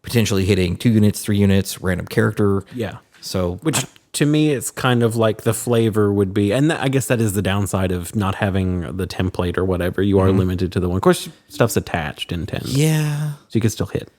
potentially hitting 2 units, 3 units, random character. Yeah. So Which to me, it's kind of like the flavor would be, and I guess that is the downside of not having the template or whatever. You are limited to the one. Of course, stuff's attached in 10. yeah. So you can still hit.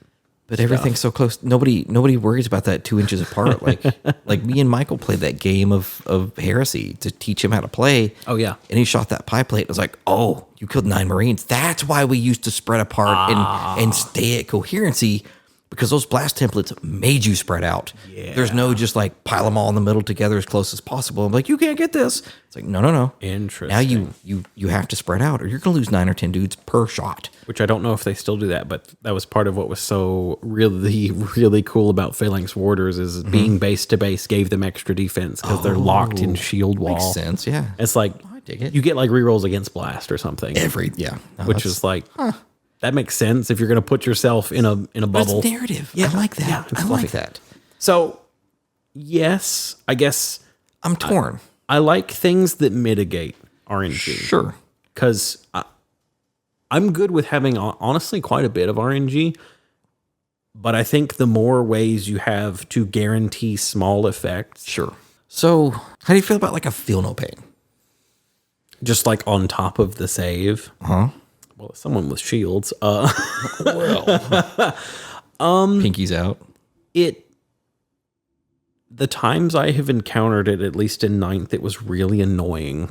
But everything's so close. Nobody worries about that 2 inches apart. Like me and Michael played that game of Heresy to teach him how to play. Oh, yeah. And he shot that pie plate. It was like, oh, you killed 9 Marines. That's why we used to spread apart and stay at coherency, because those blast templates made you spread out. Yeah. There's no just like pile them all in the middle together as close as possible. I'm like, you can't get this. It's like, no. Interesting. Now you have to spread out, or you're going to lose 9 or 10 dudes per shot. Which I don't know if they still do that, but that was part of what was so really, really cool about Phalanx Warders is being base to base gave them extra defense because they're locked in shield wall. Makes sense, yeah. It's like I dig it. you get like rerolls against blast or something. Which is like that makes sense if you're going to put yourself in a bubble. It's narrative. Yeah, I like that. Yeah, it's I fluffy. like that. So yes, I guess I'm torn. I like things that mitigate RNG. Sure. Because I'm good with having, honestly, quite a bit of RNG. But I think the more ways you have to guarantee small effects. Sure. So how do you feel about like a feel no pain? Just like on top of the save. Huh? Well, someone with shields. Pinky's out. The times I have encountered it, at least in 9th, it was really annoying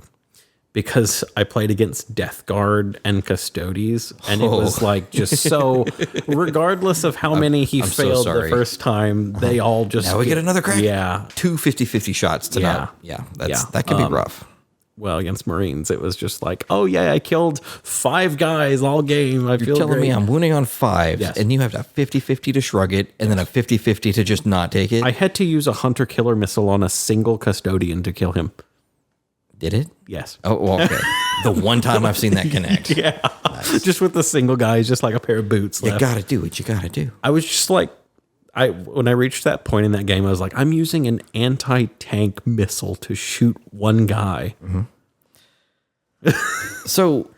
because I played against Death Guard and Custodes, and it was like just so. Regardless of how many he I'm so failed the sorry. first time, they all just Now we get another crack. Yeah. 2 50-50 shots to not. Yeah, that can be rough. Well, against Marines, it was just like, oh yeah, I killed 5 guys all game. I feel Telling great. me I'm wounding on 5, Yes. and you have a 50-50 to shrug it, and then a 50-50 to just not take it. I had to use a hunter killer missile on a single custodian to kill him. Did it? Yes. Oh, well, okay. The one time I've seen that connect. Yeah. Just with the single guy, just like a pair of boots You left. got to do what you got to do. I was just like, when I reached that point in that game, I was like, I'm using an anti-tank missile to shoot one guy. So,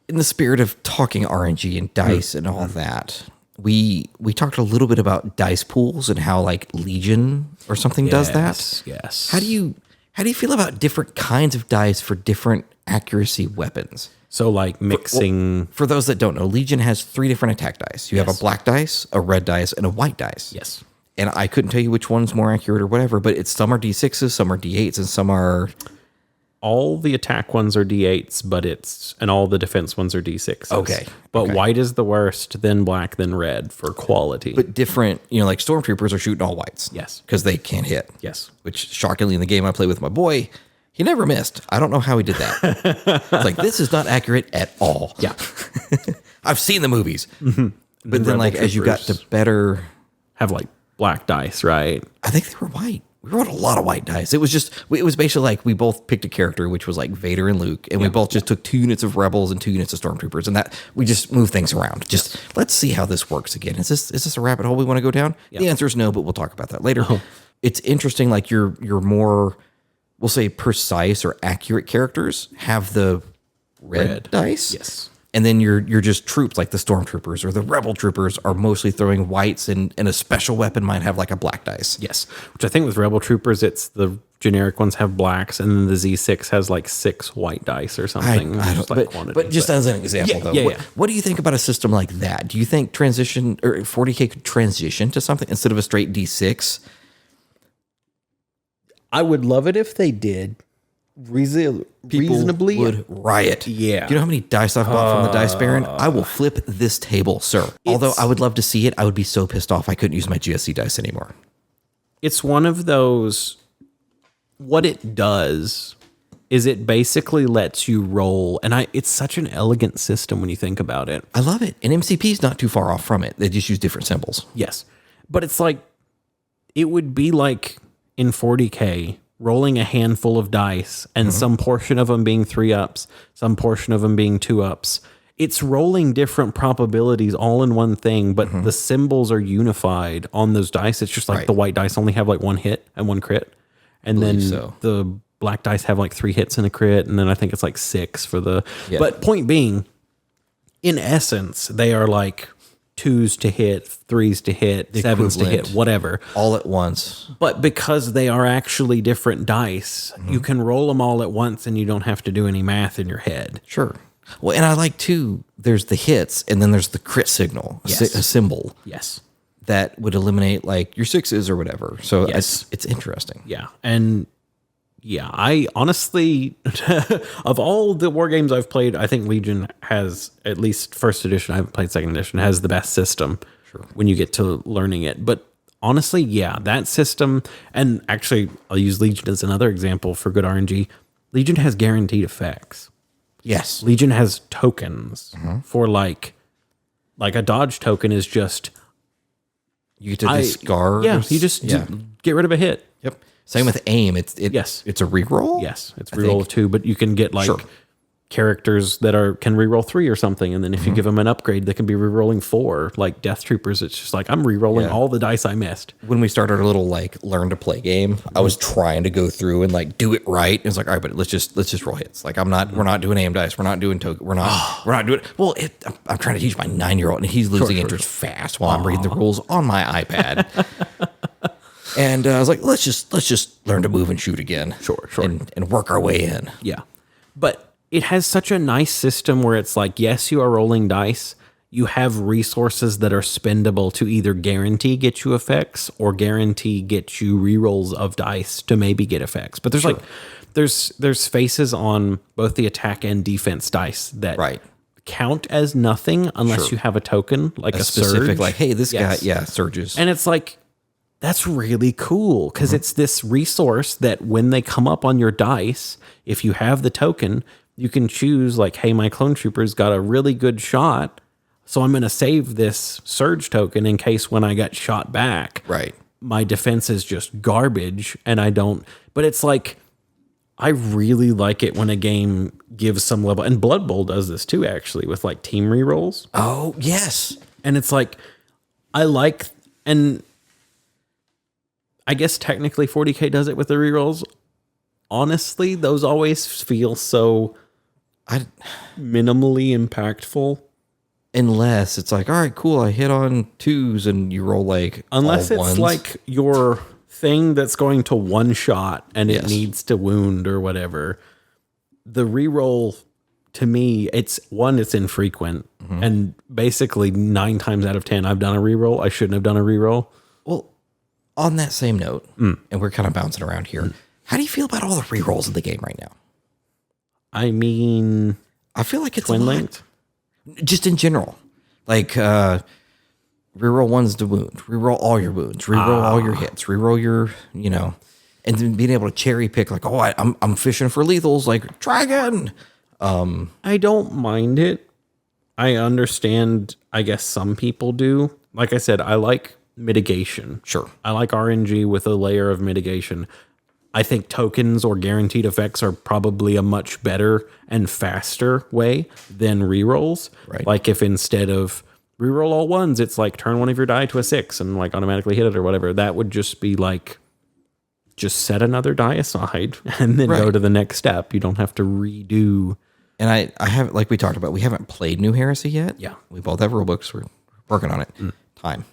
in the spirit of talking RNG and dice and all that, we talked a little bit about dice pools and how like Legion or something does that. Yes. How do you feel about different kinds of dice for different accuracy weapons? So like mixing. For those that don't know, Legion has 3 different attack dice. You have a black dice, a red dice, and a white dice. Yes. And I couldn't tell you which one's more accurate or whatever, but some are D6s, some are D8s, and some are... All the attack ones are D8s, and all the defense ones are D6s. Okay. But white is the worst, then black, then red for quality. But different, like Stormtroopers are shooting all whites. Yes. Because they can't hit. Yes. Which, shockingly, in the game I play with my boy, he never missed. I don't know how he did that. It's like, this is not accurate at all. Yeah. I've seen the movies. But then, like, as you got to better... Have like black dice, right? I think they were white. We rolled a lot of white dice. It was basically like we both picked a character, which was like Vader and Luke, and we both just took 2 units of rebels and 2 units of stormtroopers, and that we just moved things around. Just let's see how this works again. Is this a rabbit hole we want to go down? The answer is no, but we'll talk about that later. It's interesting. Like your more, we'll say, precise or accurate characters have the red dice. Yes. And then you're just troops like the stormtroopers or the rebel troopers are mostly throwing whites, and a special weapon might have like a black dice. Yes. Which I think with rebel troopers, it's the generic ones have blacks, and then the Z6 has like 6 white dice or something. I don't, but just as an example, though, what do you think about a system like that? Do you think 40K could transition to something instead of a straight D6? I would love it if they did. Reasonably would riot. Yeah. Do you know how many dice I've bought from the Dice Baron? I will flip this table, sir. Although I would love to see it, I would be so pissed off I couldn't use my GSC dice anymore. It's one of those. What it does is it basically lets you roll, and it's such an elegant system when you think about it. I love it. And MCP is not too far off from it. They just use different symbols. Yes, but it's like it would be like in 40K. Rolling a handful of dice and some portion of them being 3-ups, some portion of them being 2-ups. It's rolling different probabilities all in one thing, but the symbols are unified on those dice. It's just like the white dice only have like 1 hit and 1 crit. And then the black dice have like 3 hits and a crit. And then I think it's like 6 for the... Yeah. But point being, in essence, they are like 2s to hit, 3s to hit, 7s to hit, whatever. All at once. But because they are actually different dice, you can roll them all at once and you don't have to do any math in your head. Sure. Well, and I like, too, there's the hits and then there's the crit signal, a symbol. Yes. That would eliminate like your 6s or whatever. So it's interesting. Yeah. And yeah, I honestly, of all the war games I've played, I think Legion has, at least first edition, I haven't played second edition, has the best system when you get to learning it. But honestly, yeah, that system, and actually I'll use Legion as another example for good RNG. Legion has guaranteed effects. Yes. Legion has tokens for like a dodge token is just... You get to discard. Yeah, you just get rid of a hit. Yep. Same with aim. It's a reroll. Yes, it's reroll of 2, but you can get like characters that can reroll 3 or something, and then if you give them an upgrade, they can be rerolling 4. Like Death Troopers, it's just like I'm rerolling all the dice I missed. When we started our little like learn to play game, I was trying to go through and like do it right. It's like, all right, but let's just roll hits. Like we're not doing aim dice. We're not doing token. We're not doing. Well, I'm trying to teach my 9-year-old, and he's losing interest fast while I'm reading the rules on my iPad. And I was like, let's just learn to move and shoot again. Sure. And work our way in. Yeah. But it has such a nice system where it's like, yes, you are rolling dice. You have resources that are spendable to either guarantee get you effects or guarantee get you rerolls of dice to maybe get effects. But there's There's faces on both the attack and defense dice that Right. count as nothing unless you have a token, like a Specific, surge. like, hey, this guy, surges. And it's like, that's really cool because it's this resource that when they come up on your dice, if you have the token, you can choose like, hey, my clone trooper's got a really good shot, so I'm going to save this surge token in case when I get shot back, Right. my defense is just garbage and I don't. But it's like, I really like it when a game gives some level, and Blood Bowl does this too, actually, with like team rerolls. Oh, yes. And it's like, I like, and I guess technically 40K does it with the rerolls. Honestly, those always feel so minimally impactful. Unless it's like, all right, cool, I hit on 2s and you roll like Unless all it's ones. like your thing that's going to one shot and it needs to wound or whatever. The reroll, to me, it's infrequent. And basically 9 times out of 10, I've done a reroll. I shouldn't have done a reroll. Well, on that same note, and we're kind of bouncing around here, how do you feel about all the rerolls in the game right now? I mean, I feel like it's twin a lot. linked. Just in general. Like, reroll ones to wound, reroll all your wounds, reroll all your hits, reroll your, and then being able to cherry pick, like, oh, I'm fishing for lethals, like, dragon. I don't mind it. I understand, I guess some people do. Like I said, I like mitigation. Sure. I like RNG with a layer of mitigation. I think tokens or guaranteed effects are probably a much better and faster way than rerolls. Right. Like if instead of reroll all ones, it's like turn one of your die to a 6 and like automatically hit it or whatever. That would just be like, just set another die aside and then go to the next step. You don't have to redo. And I haven't, like we talked about, we haven't played New Heresy yet. Yeah. We both have rule books. We're working on it. Time.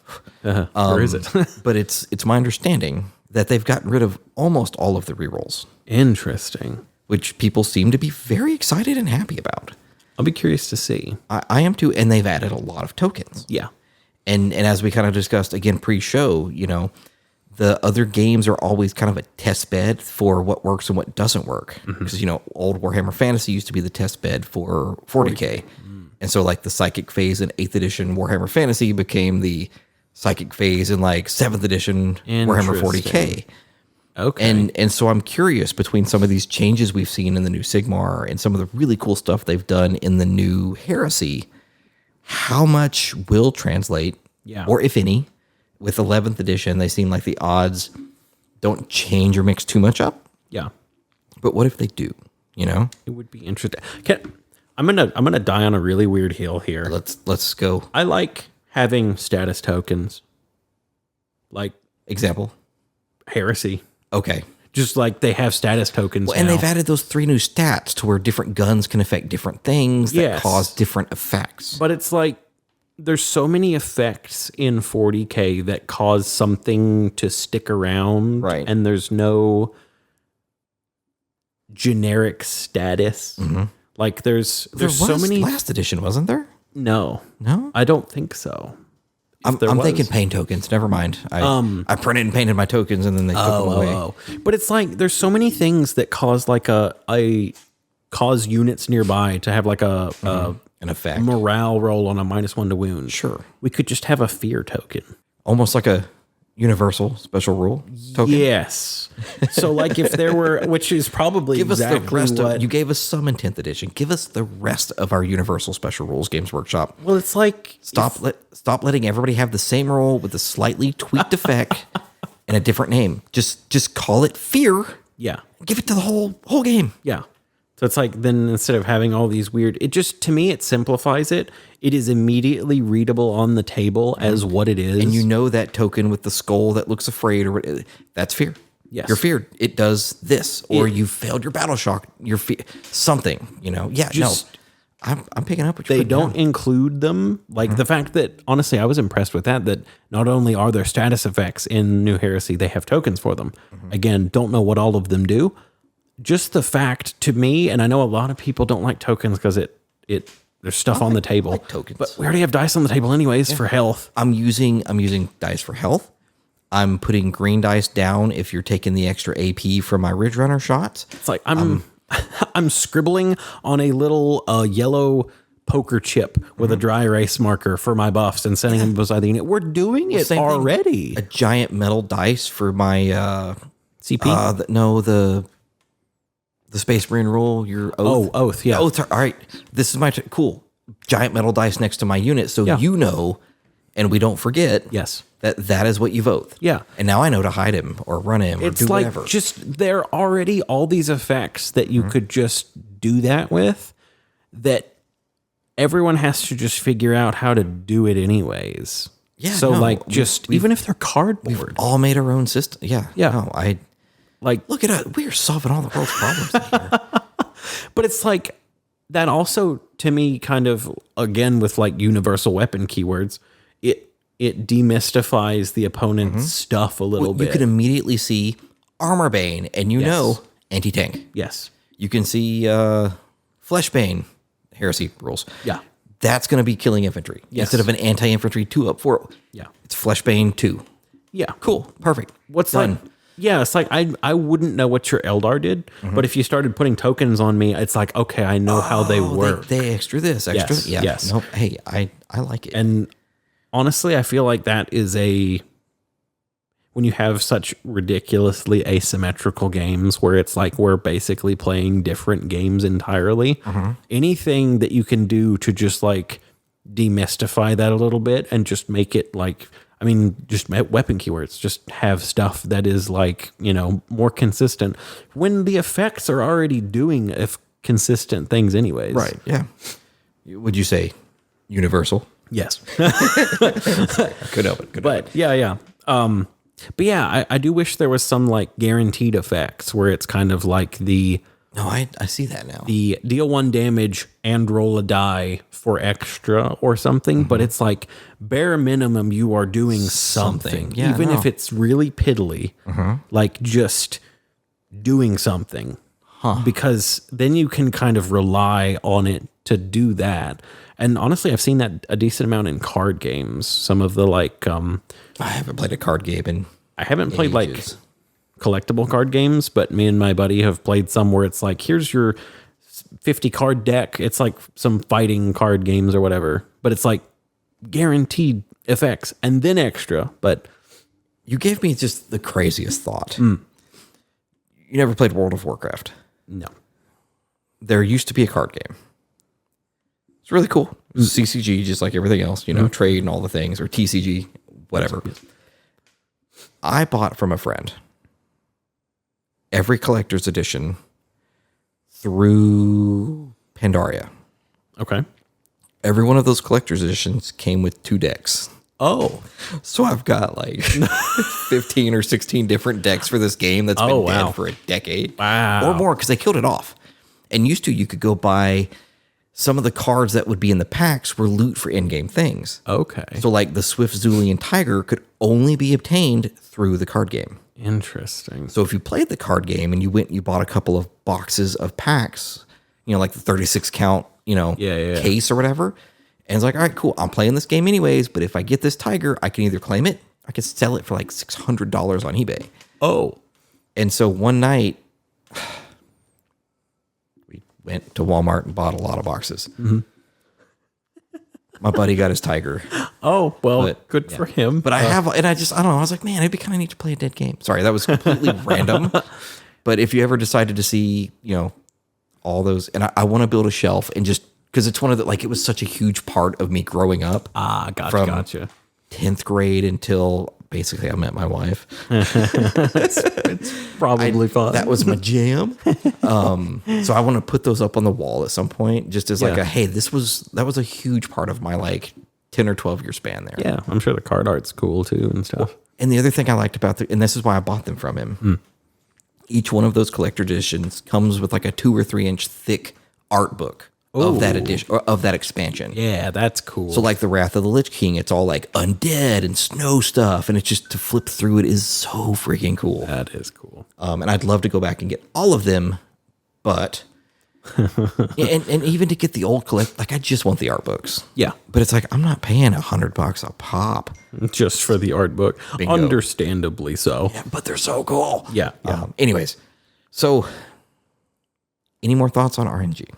Where is it? But it's my understanding that they've gotten rid of almost all of the rerolls, Interesting. which people seem to be very excited and happy about. I'll be curious to see. I am too, and they've added a lot of tokens. Yeah. And as we kind of discussed again pre-show, the other games are always kind of a test bed for what works and what doesn't work. Because, old Warhammer Fantasy used to be the test bed for 40K. And so like the Psychic phase in 8th edition Warhammer Fantasy became the Psychic phase in like 7th edition Warhammer 40K. Okay. And so I'm curious between some of these changes we've seen in the new Sigmar and some of the really cool stuff they've done in the new Heresy, how much will translate, or if any, with 11th edition. They seem like the odds don't change or mix too much up. Yeah. But what if they do? It would be interesting. I'm gonna die on a really weird hill here. Let's go. I like having status tokens. Like Example. Heresy. Okay. Just like they have status tokens Well, and now. they've added those 3 new stats to where different guns can affect different things that Yes. cause different effects. But it's like there's so many effects in 40K that cause something to stick around. Right. And there's no generic status. Like there's so many. Last edition, wasn't there? No. No? I don't think so. I'm thinking paint tokens. Never mind. I printed and painted my tokens and then they took them away. But it's like there's so many things that cause like cause units nearby to have like an effect. morale roll on a -1 to wound. Sure. We could just have a fear token. Almost like a universal special rule token. Yes. So like if there were, which is probably Give us exactly the rest what of, you gave us some in 10th edition. Give us the rest of our universal special rules, Games Workshop. Well, it's like Stop letting everybody have the same role with a slightly tweaked effect and a different name. Just call it fear. Yeah. Give it to the whole game. Yeah. So it's like then instead of having all these weird, it just, to me, it simplifies it. It is immediately readable on the table as what it is. And that token with the skull that looks afraid, or that's fear. Yes. You're feared. It does this, or you failed your battle shock. You're something. I'm picking up what you're they putting don't down. include them. Like the fact that, honestly, I was impressed with that not only are there status effects in New Heresy, they have tokens for them. Again, don't know what all of them do. Just the fact to me, and I know a lot of people don't like tokens because there's stuff on the table. I like tokens. But we already have dice on the table anyways for health. I'm using dice for health, I'm putting green dice down if you're taking the extra AP from my Ridge Runner shots. It's like I'm scribbling on a little yellow poker chip with a dry erase marker for my buffs and sending them beside the unit. We're doing it already. A giant metal dice for my CP. The Space Marine rule. Your oath. Oh, oath. Yeah. Oath. All right. This is my cool giant metal dice next to my unit, so you know, and we don't forget. Yes. That is what you've oathed. Yeah. And now I know to hide him or run him or do whatever. Just there are already all these effects that you could just do that with, that everyone has to just figure out how to do it anyways. Yeah. So even if they're cardboard. We've all made our own system. Yeah. Yeah. No, look at us. We are solving all the world's problems here. But it's like that also, to me, kind of, again, with like universal weapon keywords, it demystifies the opponent's stuff a little bit. You can immediately see Armorbane, and you know anti-tank. Yes. You can see Fleshbane, heresy rules. Yeah. That's going to be killing infantry. Yes. Instead of an anti-infantry 2-up 4. Yeah. It's Fleshbane 2. Yeah. Cool. Perfect. What's done? It's like I wouldn't know what your Eldar did, but if you started putting tokens on me, it's like, okay, I know how they work. They extra this, extra Yes, yeah. yes. No, hey, I like it. And honestly, I feel like that is when you have such ridiculously asymmetrical games where it's like we're basically playing different games entirely, anything that you can do to just like demystify that a little bit and just make it like, I mean, just weapon keywords, just have stuff that is like, more consistent when the effects are already doing consistent things anyways. Right. Yeah. Would you say universal? Yes. Could help it. But yeah. But yeah, I do wish there was some like guaranteed effects where it's kind of like No, I see that now. the deal 1 damage and roll a die for extra or something, but it's like bare minimum you are doing something. Yeah, even if it's really piddly, like just doing something. Because then you can kind of rely on it to do that. And honestly, I've seen that a decent amount in card games. Some of the like I haven't played a card game in I haven't played ages. like collectible card games, but me and my buddy have played some where it's like, here's your 50 card deck. It's like some fighting card games or whatever, but it's like guaranteed effects and then extra. But you gave me just the craziest thought. You never played World of Warcraft? no. There used to be a card game. It's really cool. CCG, just like everything else, trade and all the things, or TCG, whatever. I bought from a friend every collector's edition through Pandaria. Okay. Every one of those collector's editions came with 2 decks. Oh, So I've got like 15 or 16 different decks for this game that's been dead for a decade. Wow. Or more, because they killed it off. And used to, you could go buy some of the cards that would be in the packs were loot for in-game things. okay. So like the Swift Zulian Tiger could only be obtained through the card game. Interesting. So if you played the card game and you bought a couple of boxes of packs, like the 36 count, case or whatever, and it's like, all right, cool, I'm playing this game anyways, but if I get this tiger, I can either claim it, I can sell it for like $600 on eBay. Oh. And so one night, we went to Walmart and bought a lot of boxes. My buddy got his tiger. Oh, well, good for him. But I don't know. I was like, man, it'd be kind of neat to play a dead game. Sorry, that was completely random. But if you ever decided to see, all those, and I want to build a shelf and just, because it's one of the, like, it was such a huge part of me growing up. Gotcha. 10th grade until basically I met my wife. It's probably fun. That was my jam. So I want to put those up on the wall at some point, just as like hey, that was a huge part of my like 10 or 12 year span there. Yeah, I'm sure the card art's cool too and stuff. And the other thing I liked about and this is why I bought them from him. Each one of those collector editions comes with like a 2 or 3 inch thick art book of that edition or of that expansion. Yeah, that's cool. So like the Wrath of the Lich King, it's all like undead and snow stuff, and it's just to flip through it is so freaking cool. That is cool. And I'd love to go back and get all of them, but and even to get the old collect, like I just want the art books. Yeah. But it's like I'm not paying $100 a pop. Just for the art book. Bingo. Understandably so. Yeah, but they're so cool. Yeah. Anyways, so any more thoughts on RNG?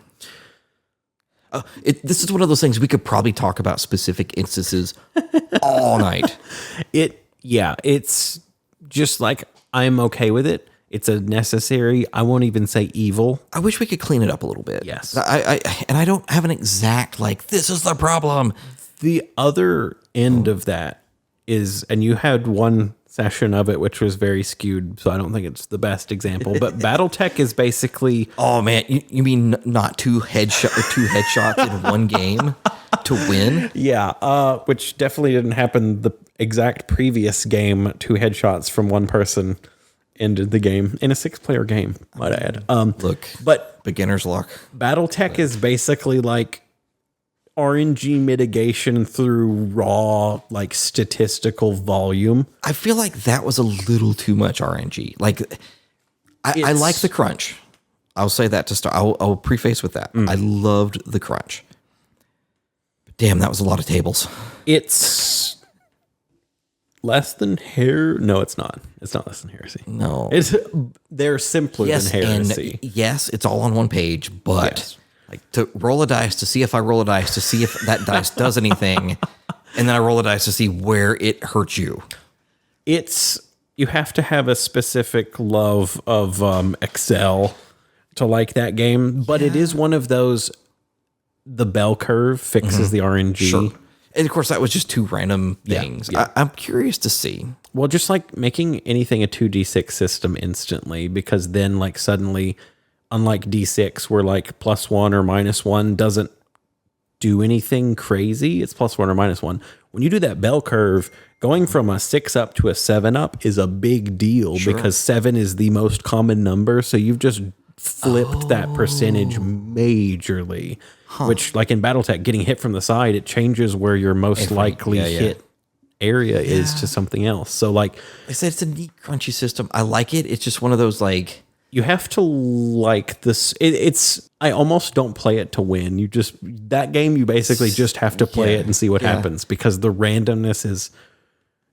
This is one of those things we could probably talk about specific instances all night. It's just like I'm okay with it. It's a necessary, I won't even say evil. I wish we could clean it up a little bit. Yes. I don't have an exact, like, this is the problem. The other end of that is, and you had one session of it, which was very skewed, so I don't think it's the best example, but Battletech is basically... Oh, man. You mean not two headshots in one game to win? Yeah, which definitely didn't happen the exact previous game. 2 headshots from one person ended the game in a 6-player game, might I add. Look, but beginner's luck. Battletech is basically like RNG mitigation through raw, like statistical volume. I feel like that was a little too much RNG. Like, I like the crunch. I'll say that to start. I'll preface with that. I loved the crunch. But damn, that was a lot of tables. It's less than No, it's not. It's not less than heresy. No. They're simpler than heresy. And yes, it's all on one page, but... Yes. Like to roll a dice to see if I roll a dice to see if that dice does anything, and then I roll a dice to see where it hurts you. You have to have a specific love of Excel to like that game, but it is one of those. The bell curve fixes the RNG. Sure. And of course, that was just 2 random things. Yeah. I'm curious to see. Well, just like making anything a 2d6 system instantly, because then like suddenly. Unlike D6, where like +1 or -1 doesn't do anything crazy, it's +1 or -1. When you do that bell curve, going from a 6 up to a 7 up is a big deal because 7 is the most common number. So you've just flipped that percentage majorly, which like in Battletech, getting hit from the side, it changes where your most likely hit area is to something else. So like I said, it's a neat crunchy system. I like it. It's just one of those like... You have to like this. I almost don't play it to win. That game, you basically just have to play it and see what happens, because the randomness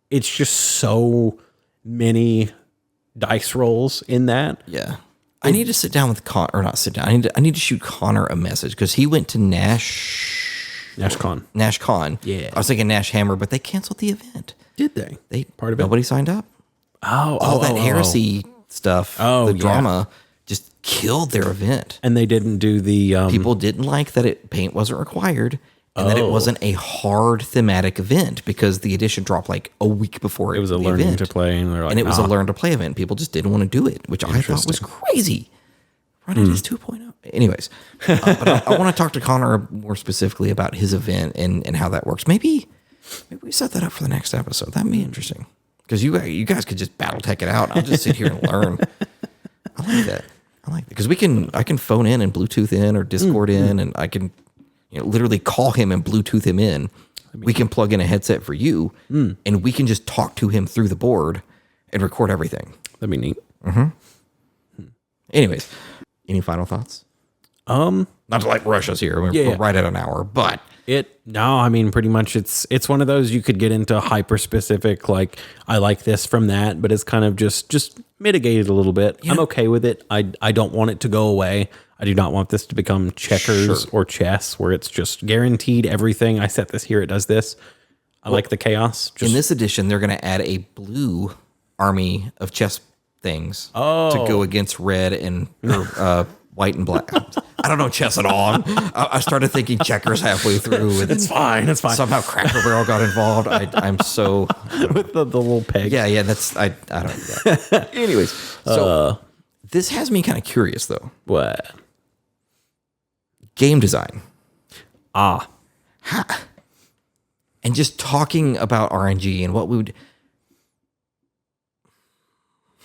it's just so many dice rolls in that. Yeah. I need to sit down with not sit down. I need to shoot Connor a message because he went to NashCon. Yeah. I was thinking Nash Hammer, but they canceled the event. Did they? Part of it. Nobody signed up. Oh, that heresy stuff, the drama just killed their event. And they didn't do the... People didn't like that paint wasn't required and that it wasn't a hard thematic event because the edition dropped like a week before it was a learning to play. And, they're like, it was a learn to play event. People just didn't want to do it, which I thought was crazy. Running is 2.0. Anyways, but I want to talk to Connor more specifically about his event and how that works. Maybe we set that up for the next episode. That'd be interesting. Because you guys could just Battletech it out. And I'll just sit here and learn. I like that. Because I can phone in and Bluetooth in or Discord in, and I can literally call him and Bluetooth him in. We can plug in a headset for you, and we can just talk to him through the board and record everything. That'd be neat. Anyways, any final thoughts? Not to like rush us here. We're right at an hour, but I mean, pretty much it's one of those you could get into hyper specific, like I like this from that, but it's kind of just mitigated a little bit. I'm okay with it. I don't want it to go away. I do not want this to become checkers or chess where it's just guaranteed everything. I set this here, it does this. I like the chaos. In this edition, they're going to add a blue army of chess things to go against red and white and black. I don't know chess at all. I started thinking checkers halfway through. It's fine. Somehow Cracker Barrel got involved. I'm so with the little peg. Yeah. That's I don't do that. Anyways, so this has me kind of curious though. What? Game design. And just talking about RNG and what we would.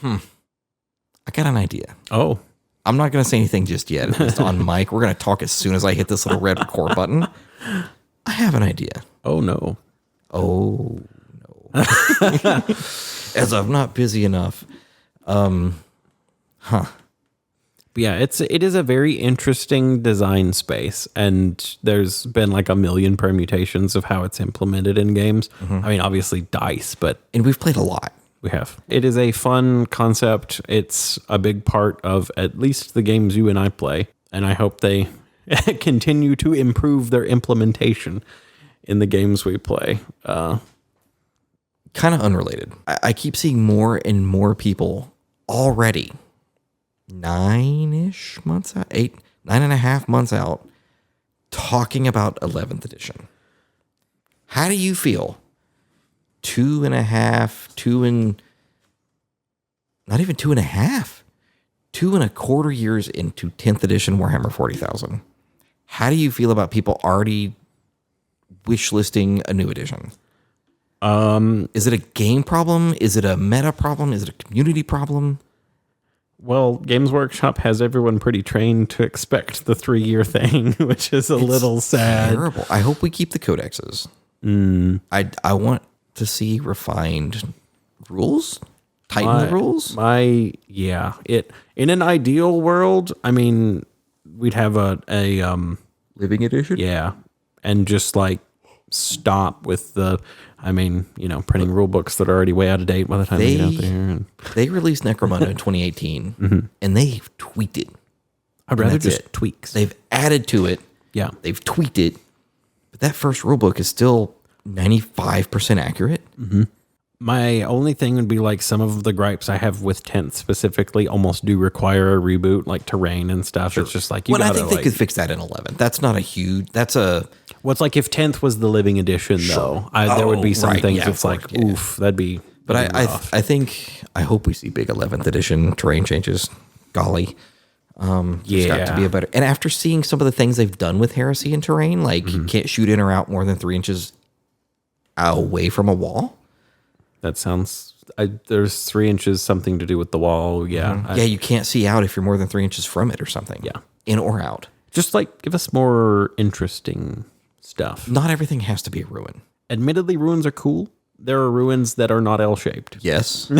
I got an idea. Oh. I'm not going to say anything just yet. It's on mic. We're going to talk as soon as I hit this little red record button. I have an idea. Oh, no. As I'm not busy enough. But yeah, it is a very interesting design space, and there's been like a million permutations of how it's implemented in games. I mean, obviously dice, but And we've played a lot. we have. It is a fun concept. It's a big part of at least the games you and I play, and I hope they continue to improve their implementation in the games we play. Kind of unrelated. I keep seeing more and more people already 9-ish months out, 9.5 months out, talking about 11th edition. How do you feel? 2.5, not even 2.5, 2.25 years into 10th edition Warhammer 40,000. How do you feel about people already wish listing a new edition? Is it a game problem? Is it a meta problem? Is it a community problem? Well, Games Workshop has everyone pretty trained to expect the 3-year thing, which is a little sad. Terrible. I hope we keep the codexes. I want to see refined rules, tightened rules. In an ideal world, I mean, we'd have a Living edition. yeah, and just like stop with the, I mean, printing rule books that are already way out of date by the time they get out there. And They released Necromunda in 2018, and they've tweaked it. I'd rather that's just it. tweaks. They've added to it. Yeah. They've tweaked it, but that first rule book is still 95% accurate. My only thing would be like some of the gripes I have with 10th specifically almost do require a reboot, like terrain and stuff. It's just like, I think they could fix that in 11. That's not a huge, well, it's like if 10th was the living edition, though, there would be some right. things Yeah, it's like, of course, yeah. oof, that'd be. But I hope we see big 11th edition terrain changes. Golly. There's got to be a better. And after seeing some of the things they've done with heresy and terrain, like you can't shoot in or out more than 3 inches away from a wall. That sounds. There's 3 inches something to do with the wall. Yeah. You can't see out if you're more than 3 inches from it or something. Yeah. In or out. Just like give us more interesting stuff. Not everything has to be a ruin. Admittedly, ruins are cool. There are ruins that are not L-shaped. Yes.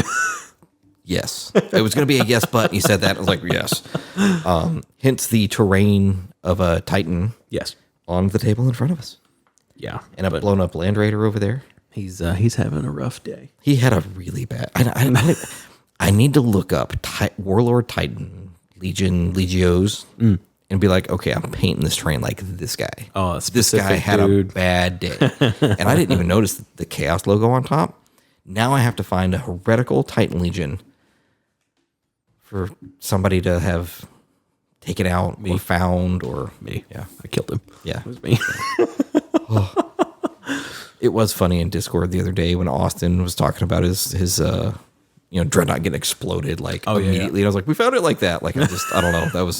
Yes. It was going to be a yes, but you said that. I was like, yes. Hence the terrain of a Titan. Yes. On the table in front of us. Yeah. And a blown up Land Raider over there. He's having a rough day. He had a really bad. I need to look up Warlord Titan Legios and be like, okay, I'm painting this terrain like this guy. Oh, this guy had a bad day, and I didn't even notice the Chaos logo on top. Now I have to find a heretical Titan Legion for somebody to have taken out or found or me. Yeah, I killed him. Yeah, it was me. It was funny in Discord the other day when Austin was talking about his Dreadnought getting exploded immediately. And I was like, we found it like that. Like I don't know.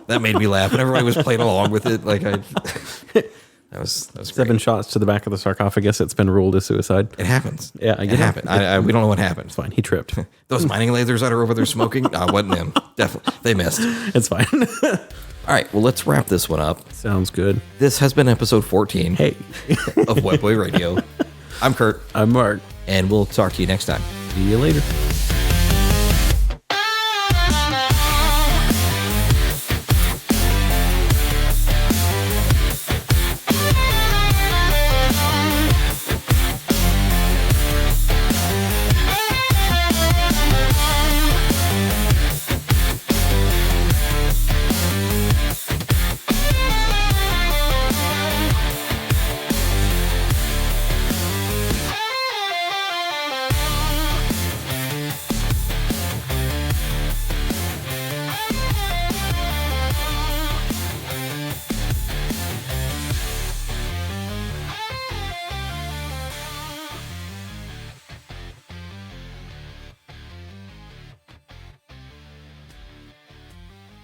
That made me laugh, and everybody was playing along with it. Like that was 7 great. shots to the back of the sarcophagus. It's been ruled a suicide. It happens. Yeah, it happened. We don't know what happened. It's fine. He tripped. Those mining lasers that are over there smoking, no, it wasn't them. Definitely, they missed. It's fine. All right, well, let's wrap this one up. Sounds good. This has been episode 14 Hey. of Webway Radio. I'm Kurt. I'm Mark. And we'll talk to you next time. See you later.